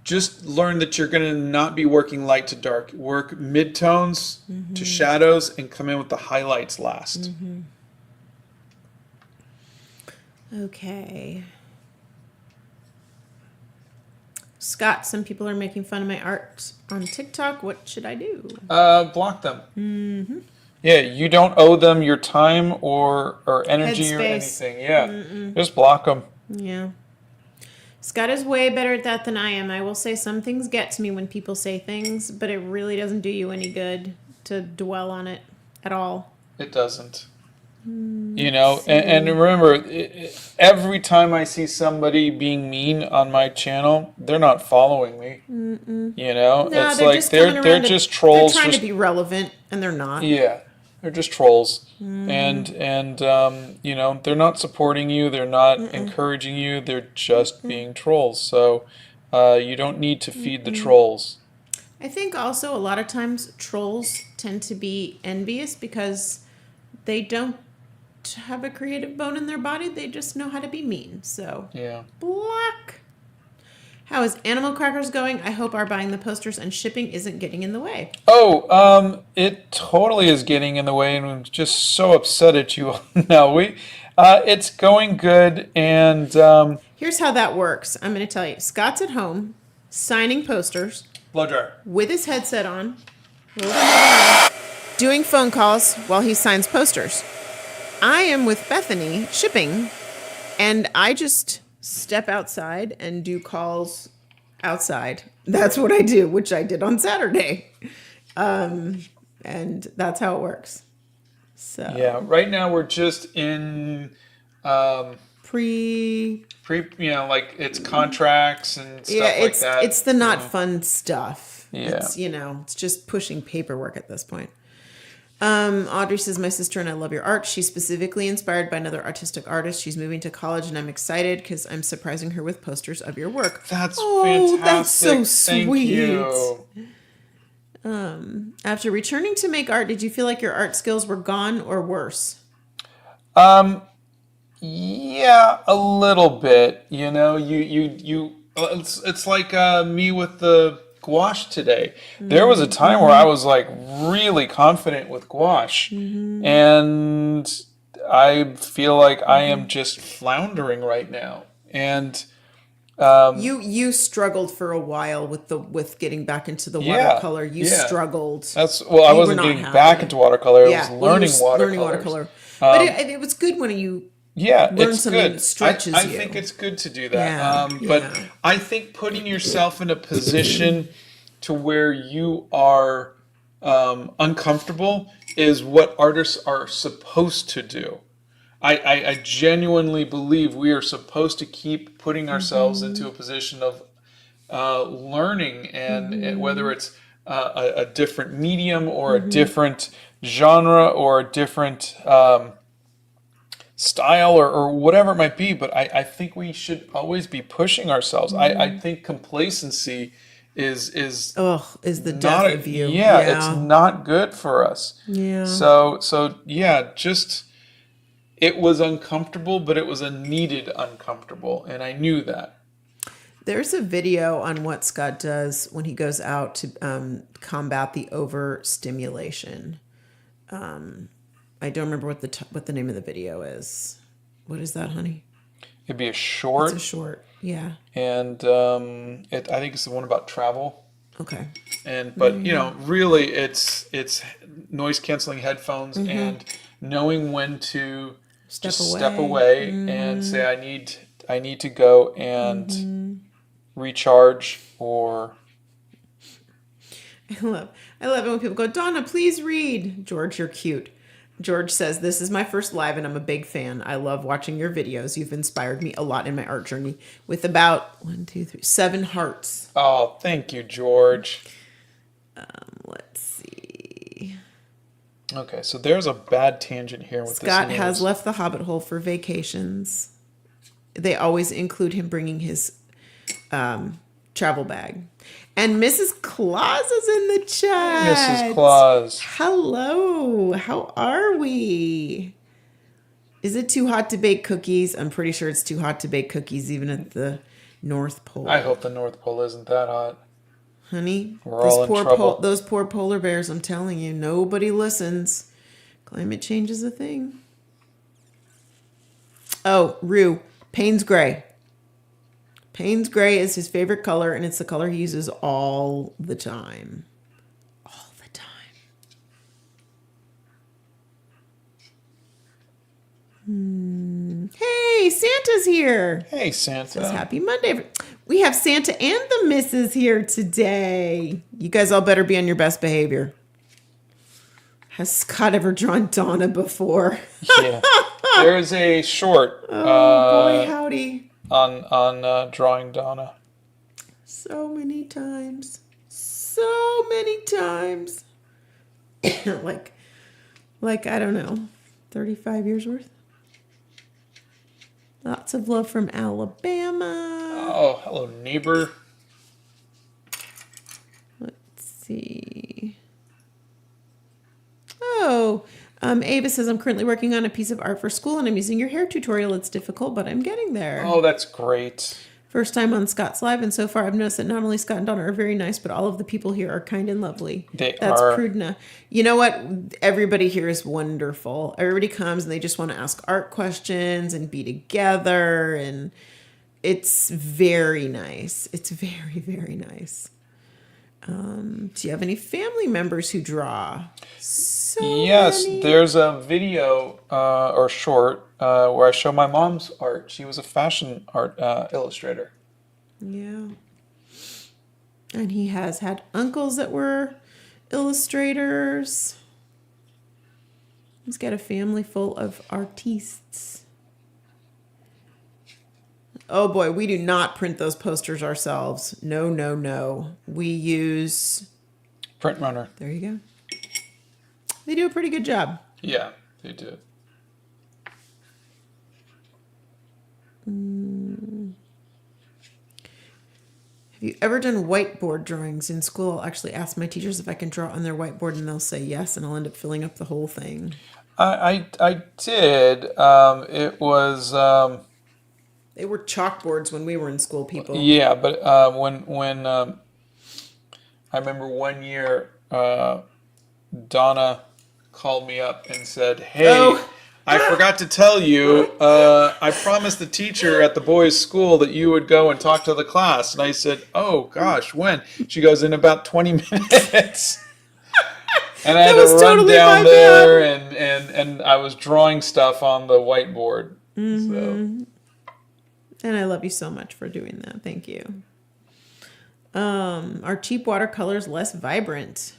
[SPEAKER 2] just learn that you're going to not be working light to dark. Work midtones to shadows and come in with the highlights last.
[SPEAKER 1] Okay. Scott, some people are making fun of my art on TikTok. What should I do?
[SPEAKER 2] Block them. Yeah, you don't owe them your time or energy or anything. Yeah, just block them.
[SPEAKER 1] Yeah. Scott is way better at that than I am. I will say some things get to me when people say things, but it really doesn't do you any good to dwell on it at all.
[SPEAKER 2] It doesn't. You know, and remember, every time I see somebody being mean on my channel, they're not following me. You know,
[SPEAKER 1] No,
[SPEAKER 2] it's
[SPEAKER 1] they're
[SPEAKER 2] like
[SPEAKER 1] just coming
[SPEAKER 2] they're
[SPEAKER 1] around.
[SPEAKER 2] just trolls.
[SPEAKER 1] They're trying
[SPEAKER 2] Just
[SPEAKER 1] to be relevant, and they're not.
[SPEAKER 2] yeah, they're just trolls, and you know, they're not supporting you. They're not encouraging you. They're just being trolls. So you don't need to feed the trolls.
[SPEAKER 1] I think also a lot of times trolls tend to be envious because they don't have a creative bone in their body. They just know how to be mean. So
[SPEAKER 2] Yeah.
[SPEAKER 1] block. How is Animal Crackers going? I hope our buying the posters and shipping isn't getting in the way.
[SPEAKER 2] Oh, it totally is getting in the way, and I'm just so upset at you. No, it's going good, and
[SPEAKER 1] Here's how that works. I'm going to tell you. Scott's at home signing posters
[SPEAKER 2] blow dryer.
[SPEAKER 1] with his headset on, doing phone calls while he signs posters. I am with Bethany shipping, and I just step outside and do calls outside. That's what I do, which I did on Saturday. And that's how it works. So
[SPEAKER 2] Yeah, right now we're just in
[SPEAKER 1] pre
[SPEAKER 2] you know, like it's contracts and stuff
[SPEAKER 1] yeah,
[SPEAKER 2] like that.
[SPEAKER 1] it's the not fun stuff.
[SPEAKER 2] Yeah.
[SPEAKER 1] It's it's just pushing paperwork at this point. Audrey says, my sister and I love your art. She's specifically inspired by another artistic artist. She's moving to college, and I'm excited because I'm surprising her with posters of your work.
[SPEAKER 2] That's
[SPEAKER 1] fantastic. That's so
[SPEAKER 2] Thank
[SPEAKER 1] sweet.
[SPEAKER 2] you.
[SPEAKER 1] After returning to make art, did you feel like your art skills were gone or worse?
[SPEAKER 2] Yeah, a little bit. You know, it's like me with the gouache today. There was a time where I was like really confident with gouache, and I feel like I am just floundering right now. And
[SPEAKER 1] You struggled for a while with getting back into the watercolor. You struggled.
[SPEAKER 2] I
[SPEAKER 1] You
[SPEAKER 2] wasn't
[SPEAKER 1] were not
[SPEAKER 2] getting
[SPEAKER 1] happy.
[SPEAKER 2] back into watercolor. I was
[SPEAKER 1] Well,
[SPEAKER 2] learning
[SPEAKER 1] you were learning
[SPEAKER 2] watercolors.
[SPEAKER 1] watercolor. But it was good when you learn
[SPEAKER 2] it's
[SPEAKER 1] something
[SPEAKER 2] good.
[SPEAKER 1] that stretches
[SPEAKER 2] I
[SPEAKER 1] you.
[SPEAKER 2] think it's good to do that.
[SPEAKER 1] Yeah,
[SPEAKER 2] But
[SPEAKER 1] yeah.
[SPEAKER 2] I think putting yourself in a position to where you are uncomfortable is what artists are supposed to do. I genuinely believe we are supposed to keep putting ourselves into a position of learning, and whether it's a different medium or a different genre or a different style or whatever it might be, but I think we should always be pushing ourselves. I think complacency is
[SPEAKER 1] the death of you.
[SPEAKER 2] it's not good for us.
[SPEAKER 1] Yeah.
[SPEAKER 2] So yeah, just it was uncomfortable, but it was a needed uncomfortable, and I knew that.
[SPEAKER 1] There's a video on what Scott does when he goes out to combat the overstimulation. I don't remember what the name of the video is. What is that, honey?
[SPEAKER 2] It'd be a short.
[SPEAKER 1] It's a short, yeah.
[SPEAKER 2] And I think it's the one about travel.
[SPEAKER 1] Okay.
[SPEAKER 2] But you know, really, it's noise canceling headphones and knowing when to step away and say I need to go and recharge or.
[SPEAKER 1] I love it when people go, Donna, please read. George, you're cute. George says, this is my first live and I'm a big fan. I love watching your videos. You've inspired me a lot in my art journey with about 7 hearts.
[SPEAKER 2] Oh, thank you, George.
[SPEAKER 1] Let's see.
[SPEAKER 2] Okay, so there's a bad tangent here with
[SPEAKER 1] Scott
[SPEAKER 2] this
[SPEAKER 1] has left the Hobbit hole for vacations. They always include him bringing his travel bag. And Mrs. Claus is in the chat.
[SPEAKER 2] Mrs. Claus.
[SPEAKER 1] Hello. How are we? Is it too hot to bake cookies? I'm pretty sure it's too hot to bake cookies even at the North Pole.
[SPEAKER 2] I hope the North Pole isn't that hot.
[SPEAKER 1] Honey,
[SPEAKER 2] We're all in trouble.
[SPEAKER 1] those poor polar bears, I'm telling you, nobody listens. Climate change is a thing. Oh, Rue, Payne's Gray. Payne's Gray is his favorite color, and it's the color he uses all the time. All the time. Hey, Santa's here.
[SPEAKER 2] Hey, Santa.
[SPEAKER 1] Says happy Monday. We have Santa and the missus here today. You guys all better be on your best behavior. Has Scott ever drawn Donna before?
[SPEAKER 2] Yeah. There's a short
[SPEAKER 1] Oh boy, howdy.
[SPEAKER 2] on drawing Donna.
[SPEAKER 1] So many times. So many times. like I don't know, 35 years worth. Lots of love from Alabama.
[SPEAKER 2] Oh, hello, neighbor.
[SPEAKER 1] Let's see. Oh, Ava says, I'm currently working on a piece of art for school and I'm using your hair tutorial. It's difficult, but I'm getting there.
[SPEAKER 2] Oh, that's great.
[SPEAKER 1] First time on Scott's Live, and so far I've noticed that not only Scott and Donna are very nice, but all of the people here are kind and lovely. That's Prudna. You know what? Everybody here is wonderful. Everybody comes and they just want to ask art questions and be together, and it's very nice. It's very, very nice. Do you have any family members who draw?
[SPEAKER 2] Yes,
[SPEAKER 1] Many.
[SPEAKER 2] there's a video or short where I show my mom's art. She was a fashion art illustrator.
[SPEAKER 1] Yeah. And he has had uncles that were illustrators. He's got a family full of artistes. Oh boy, we do not print those posters ourselves. No, no, no. We use...
[SPEAKER 2] Print runner.
[SPEAKER 1] There you go. They do a pretty good job.
[SPEAKER 2] Yeah, they do.
[SPEAKER 1] Have you ever done whiteboard drawings in school? I'll actually ask my teachers if I can draw on their whiteboard and they'll say yes, and I'll end up filling up the whole thing.
[SPEAKER 2] I did. It was
[SPEAKER 1] They were chalkboards when we were in school, people.
[SPEAKER 2] yeah, but when I remember one year Donna called me up and said, "Hey, I forgot to tell you. I promised the teacher at the boys' school that you would go and talk to the class." And I said, "Oh gosh, when?" She goes, "In about 20 minutes." And I had to run
[SPEAKER 1] totally
[SPEAKER 2] down there, and I was drawing stuff on the whiteboard. So.
[SPEAKER 1] And I love you so much for doing that. Thank you. Are cheap watercolors less vibrant?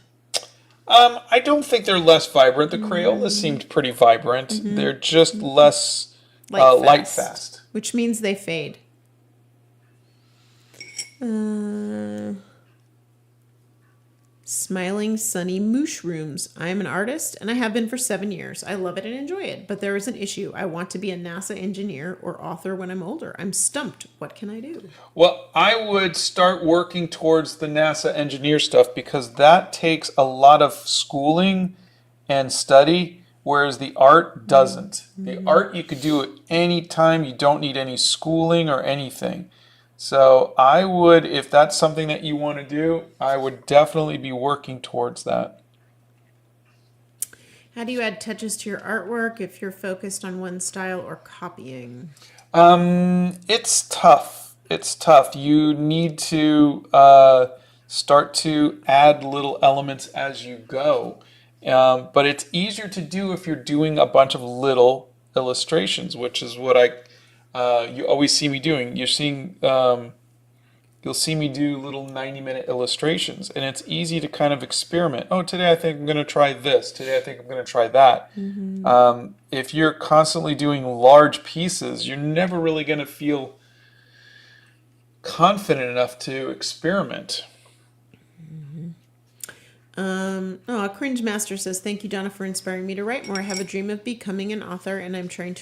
[SPEAKER 2] I don't think they're less vibrant. The Crayolas seemed pretty vibrant. They're just less light fast.
[SPEAKER 1] Which means they fade. Smiling Sunny Mushrooms. I am an artist and I have been for 7 years. I love it and enjoy it, but there is an issue. I want to be a NASA engineer or author when I'm older. I'm stumped. What can I do?
[SPEAKER 2] Well, I would start working towards the NASA engineer stuff because that takes a lot of schooling and study, whereas the art doesn't. The art you could do at any time. You don't need any schooling or anything. So I would, if that's something that you want to do, I would definitely be working towards that.
[SPEAKER 1] How do you add touches to your artwork if you're focused on one style or copying?
[SPEAKER 2] It's tough. It's tough. You need to start to add little elements as you go. But it's easier to do if you're doing a bunch of little illustrations, which is what you always see me doing. You'll see me do little 90-minute illustrations, and it's easy to kind of experiment. Oh, today I think I'm going to try this. Today I think I'm going to try that. If you're constantly doing large pieces, you're never really going to feel confident enough to experiment.
[SPEAKER 1] Cringe Master says, thank you, Donna, for inspiring me to write more. I have a dream of becoming an author, and I'm trying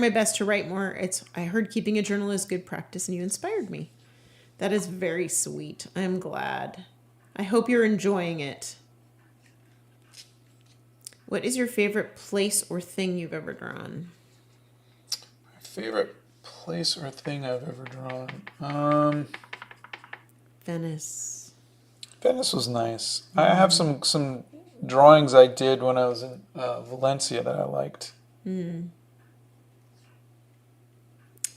[SPEAKER 1] my best to write more. I heard keeping a journal is good practice, and you inspired me. That is very sweet. I'm glad. I hope you're enjoying it. What is your favorite place or thing you've ever drawn?
[SPEAKER 2] My favorite place or thing I've ever drawn?
[SPEAKER 1] Venice.
[SPEAKER 2] Venice was nice. I have some drawings I did when I was in Valencia that I liked.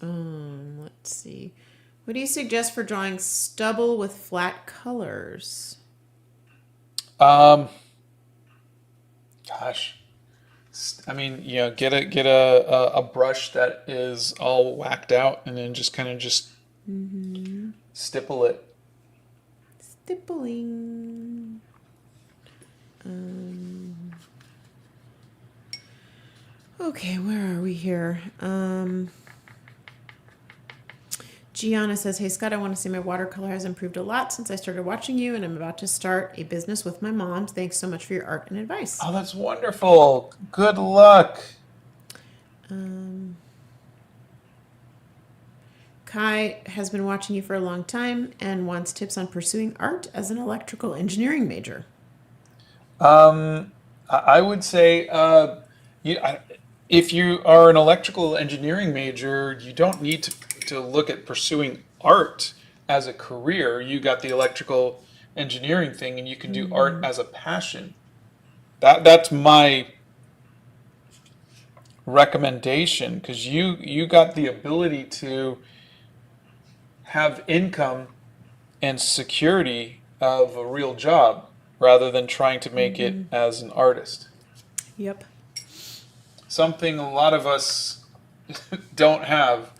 [SPEAKER 1] Let's see. What do you suggest for drawing stubble with flat colors?
[SPEAKER 2] Gosh, I mean, get a brush that is all whacked out, and then just kind of stipple it.
[SPEAKER 1] Stippling. Okay, where are we here? Gianna says, hey, Scott, I want to say my watercolor has improved a lot since I started watching you, and I'm about to start a business with my mom. Thanks so much for your art and advice.
[SPEAKER 2] Oh, that's wonderful. Good luck.
[SPEAKER 1] Kai has been watching you for a long time and wants tips on pursuing art as an electrical engineering major.
[SPEAKER 2] I would say, if you are an electrical engineering major, you don't need to look at pursuing art as a career. You got the electrical engineering thing, and you can do art as a passion. That's my recommendation, because you got the ability to have income and security of a real job rather than trying to make it as an artist.
[SPEAKER 1] Yep.
[SPEAKER 2] Something a lot of us don't have.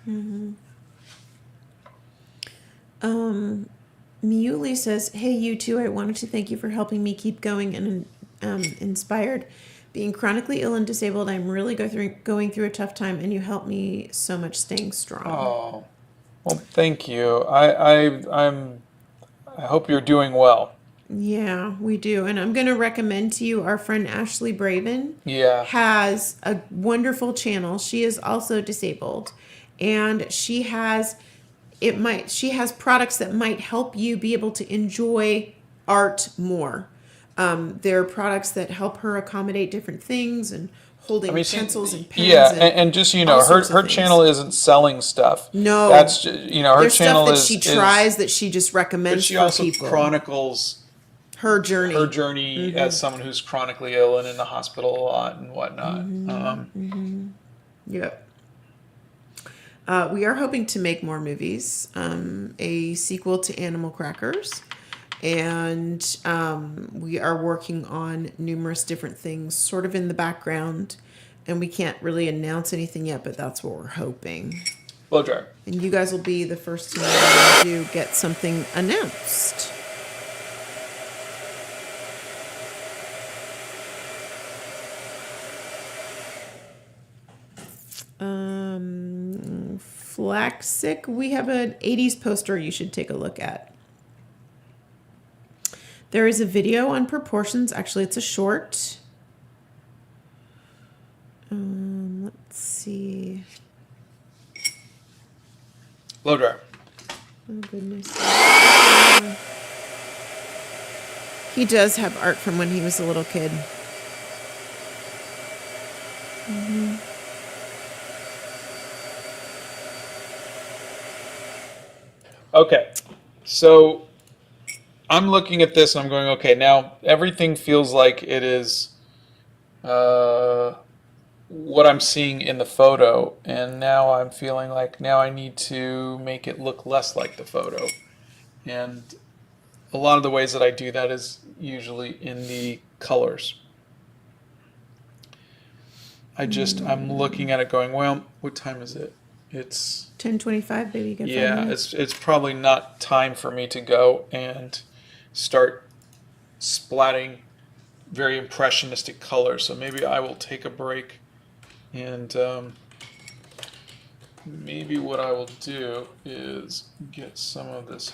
[SPEAKER 1] Muley says, hey, you two, I wanted to thank you for helping me keep going and inspired. Being chronically ill and disabled, I'm really going through a tough time, and you helped me so much staying strong.
[SPEAKER 2] Oh, well, thank you. I hope you're doing well.
[SPEAKER 1] Yeah, we do. And I'm going to recommend to you our friend Ashley Braven.
[SPEAKER 2] Yeah.
[SPEAKER 1] Has a wonderful channel. She is also disabled, and she has products that might help you be able to enjoy art more. There are products that help her accommodate different things and holding pencils and pens.
[SPEAKER 2] Yeah, and just her channel isn't selling stuff.
[SPEAKER 1] No,
[SPEAKER 2] that's her channel
[SPEAKER 1] stuff that she tries that she just recommends. But
[SPEAKER 2] she also chronicles
[SPEAKER 1] her journey.
[SPEAKER 2] As someone who's chronically ill and in the hospital a lot and whatnot.
[SPEAKER 1] Yep. We are hoping to make more movies, a sequel to Animal Crackers, and we are working on numerous different things sort of in the background, and we can't really announce anything yet, but that's what we're hoping.
[SPEAKER 2] Blow dryer.
[SPEAKER 1] And you guys will be the first to know when we do get something announced. Flaxic, we have an 80s poster you should take a look at. There is a video on proportions. Actually, it's a short. Let's see.
[SPEAKER 2] Blow dryer.
[SPEAKER 1] Oh, goodness. He does have art from when he was a little kid.
[SPEAKER 2] Okay, so I'm looking at this and I'm going, okay, now everything feels like it is what I'm seeing in the photo, and now I'm feeling like now I need to make it look less like the photo. And a lot of the ways that I do that is usually in the colors. I'm looking at it going, well, what time is it? It's
[SPEAKER 1] 10:25, baby. You got 5 minutes.
[SPEAKER 2] it's probably not time for me to go and start splatting very impressionistic colors. So maybe I will take a break, and maybe what I will do is get some of this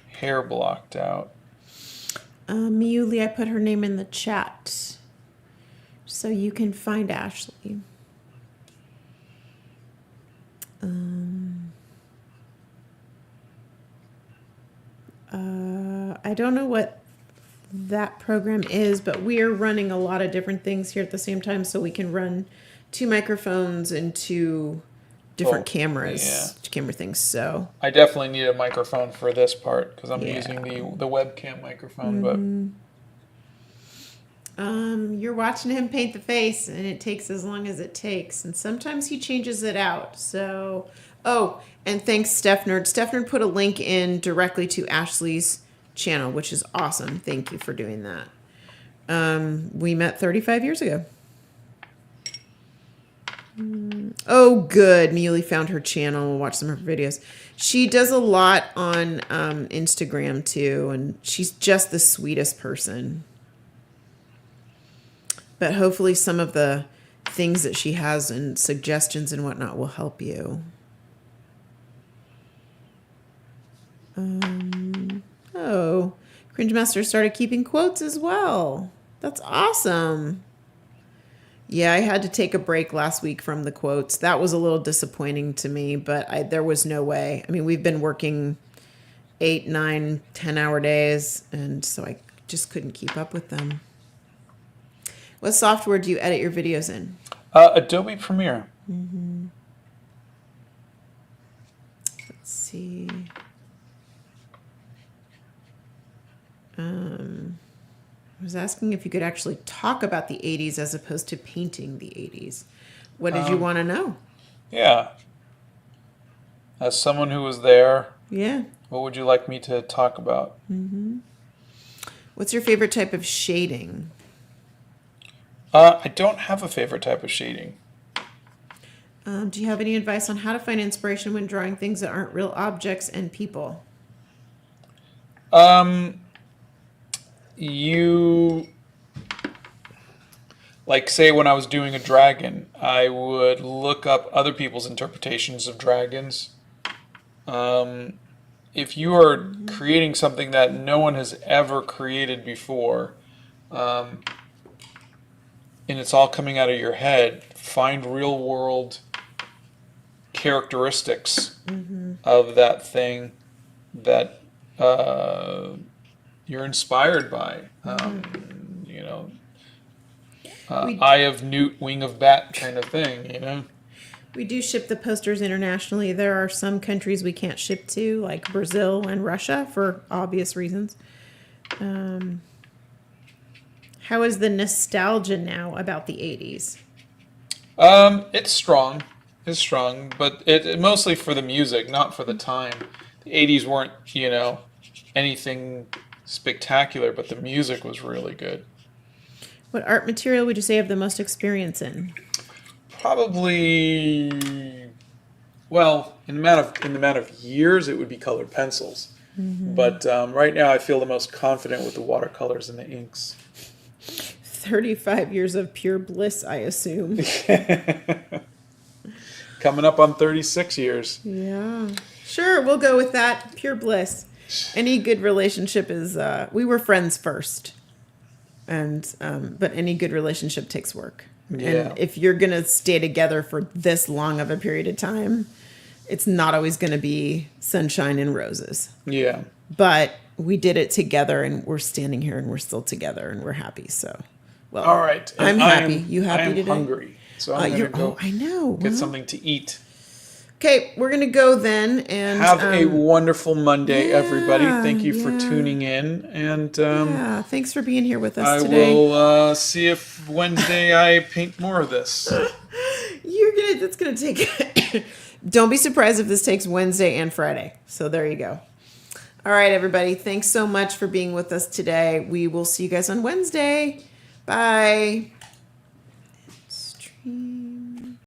[SPEAKER 2] hair blocked out.
[SPEAKER 1] Miuli, I put her name in the chat so you can find Ashley. I don't know what that program is, but we are running a lot of different things here at the same time, so we can run 2 microphones and 2 different cameras, camera things. So
[SPEAKER 2] I definitely need a microphone for this part because I'm using the webcam microphone. But
[SPEAKER 1] you're watching him paint the face, and it takes as long as it takes, and sometimes he changes it out. So, and thanks, Stephnerd. Stephnerd put a link in directly to Ashley's channel, which is awesome. Thank you for doing that. We met 35 years ago. Oh, good. Muley found her channel. We'll watch some of her videos. She does a lot on Instagram, too, and she's just the sweetest person. But hopefully some of the things that she has and suggestions and whatnot will help you. Oh, Cringe Master started keeping quotes as well. That's awesome. Yeah, I had to take a break last week from the quotes. That was a little disappointing to me, but there was no way. I mean, we've been working 8, 9, 10-hour days, and so I just couldn't keep up with them. What software do you edit your videos in?
[SPEAKER 2] Adobe Premiere.
[SPEAKER 1] Let's see. I was asking if you could actually talk about the 80s as opposed to painting the 80s. What did you want to know?
[SPEAKER 2] Yeah. As someone who was there,
[SPEAKER 1] Yeah.
[SPEAKER 2] what would you like me to talk about?
[SPEAKER 1] What's your favorite type of shading?
[SPEAKER 2] I don't have a favorite type of shading.
[SPEAKER 1] Do you have any advice on how to find inspiration when drawing things that aren't real objects and people?
[SPEAKER 2] You, like, say when I was doing a dragon, I would look up other people's interpretations of dragons. If you are creating something that no one has ever created before, and it's all coming out of your head, find real world characteristics of that thing that you're inspired by. You know, eye of newt, wing of bat kind of thing, you know?
[SPEAKER 1] We do ship the posters internationally. There are some countries we can't ship to, like Brazil and Russia, for obvious reasons. How is the nostalgia now about the 80s?
[SPEAKER 2] It's strong. It's strong, but it mostly for the music, not for the time. The 80s weren't, you know, anything spectacular, but the music was really good.
[SPEAKER 1] What art material would you say you have the most experience in?
[SPEAKER 2] Probably, well, in the amount of years, it would be colored pencils. But right now, I feel the most confident with the watercolors and the inks.
[SPEAKER 1] 35 years of pure bliss, I assume.
[SPEAKER 2] Coming up on 36 years.
[SPEAKER 1] Yeah. Sure, we'll go with that. Pure bliss. Any good relationship is, we were friends first. And, but any good relationship takes work.
[SPEAKER 2] Yeah.
[SPEAKER 1] And if you're going to stay together for this long of a period of time, it's not always going to be sunshine and roses.
[SPEAKER 2] Yeah.
[SPEAKER 1] But we did it together, and we're standing here, and we're still together, and we're happy. So, well,
[SPEAKER 2] All right. And
[SPEAKER 1] I'm happy. You happy today?
[SPEAKER 2] I'm hungry. So I'm going to go
[SPEAKER 1] I know.
[SPEAKER 2] get something to eat.
[SPEAKER 1] Okay, we're going to go then. And
[SPEAKER 2] have a wonderful Monday, everybody.
[SPEAKER 1] yeah,
[SPEAKER 2] Thank you for
[SPEAKER 1] yeah.
[SPEAKER 2] tuning in. And
[SPEAKER 1] yeah, thanks for being here with us
[SPEAKER 2] I
[SPEAKER 1] today.
[SPEAKER 2] will see if Wednesday I paint more of this.
[SPEAKER 1] That's gonna take. Don't be surprised if this takes Wednesday and Friday. So there you go. All right, everybody. Thanks so much for being with us today. We will see you guys on Wednesday. Bye. Stream.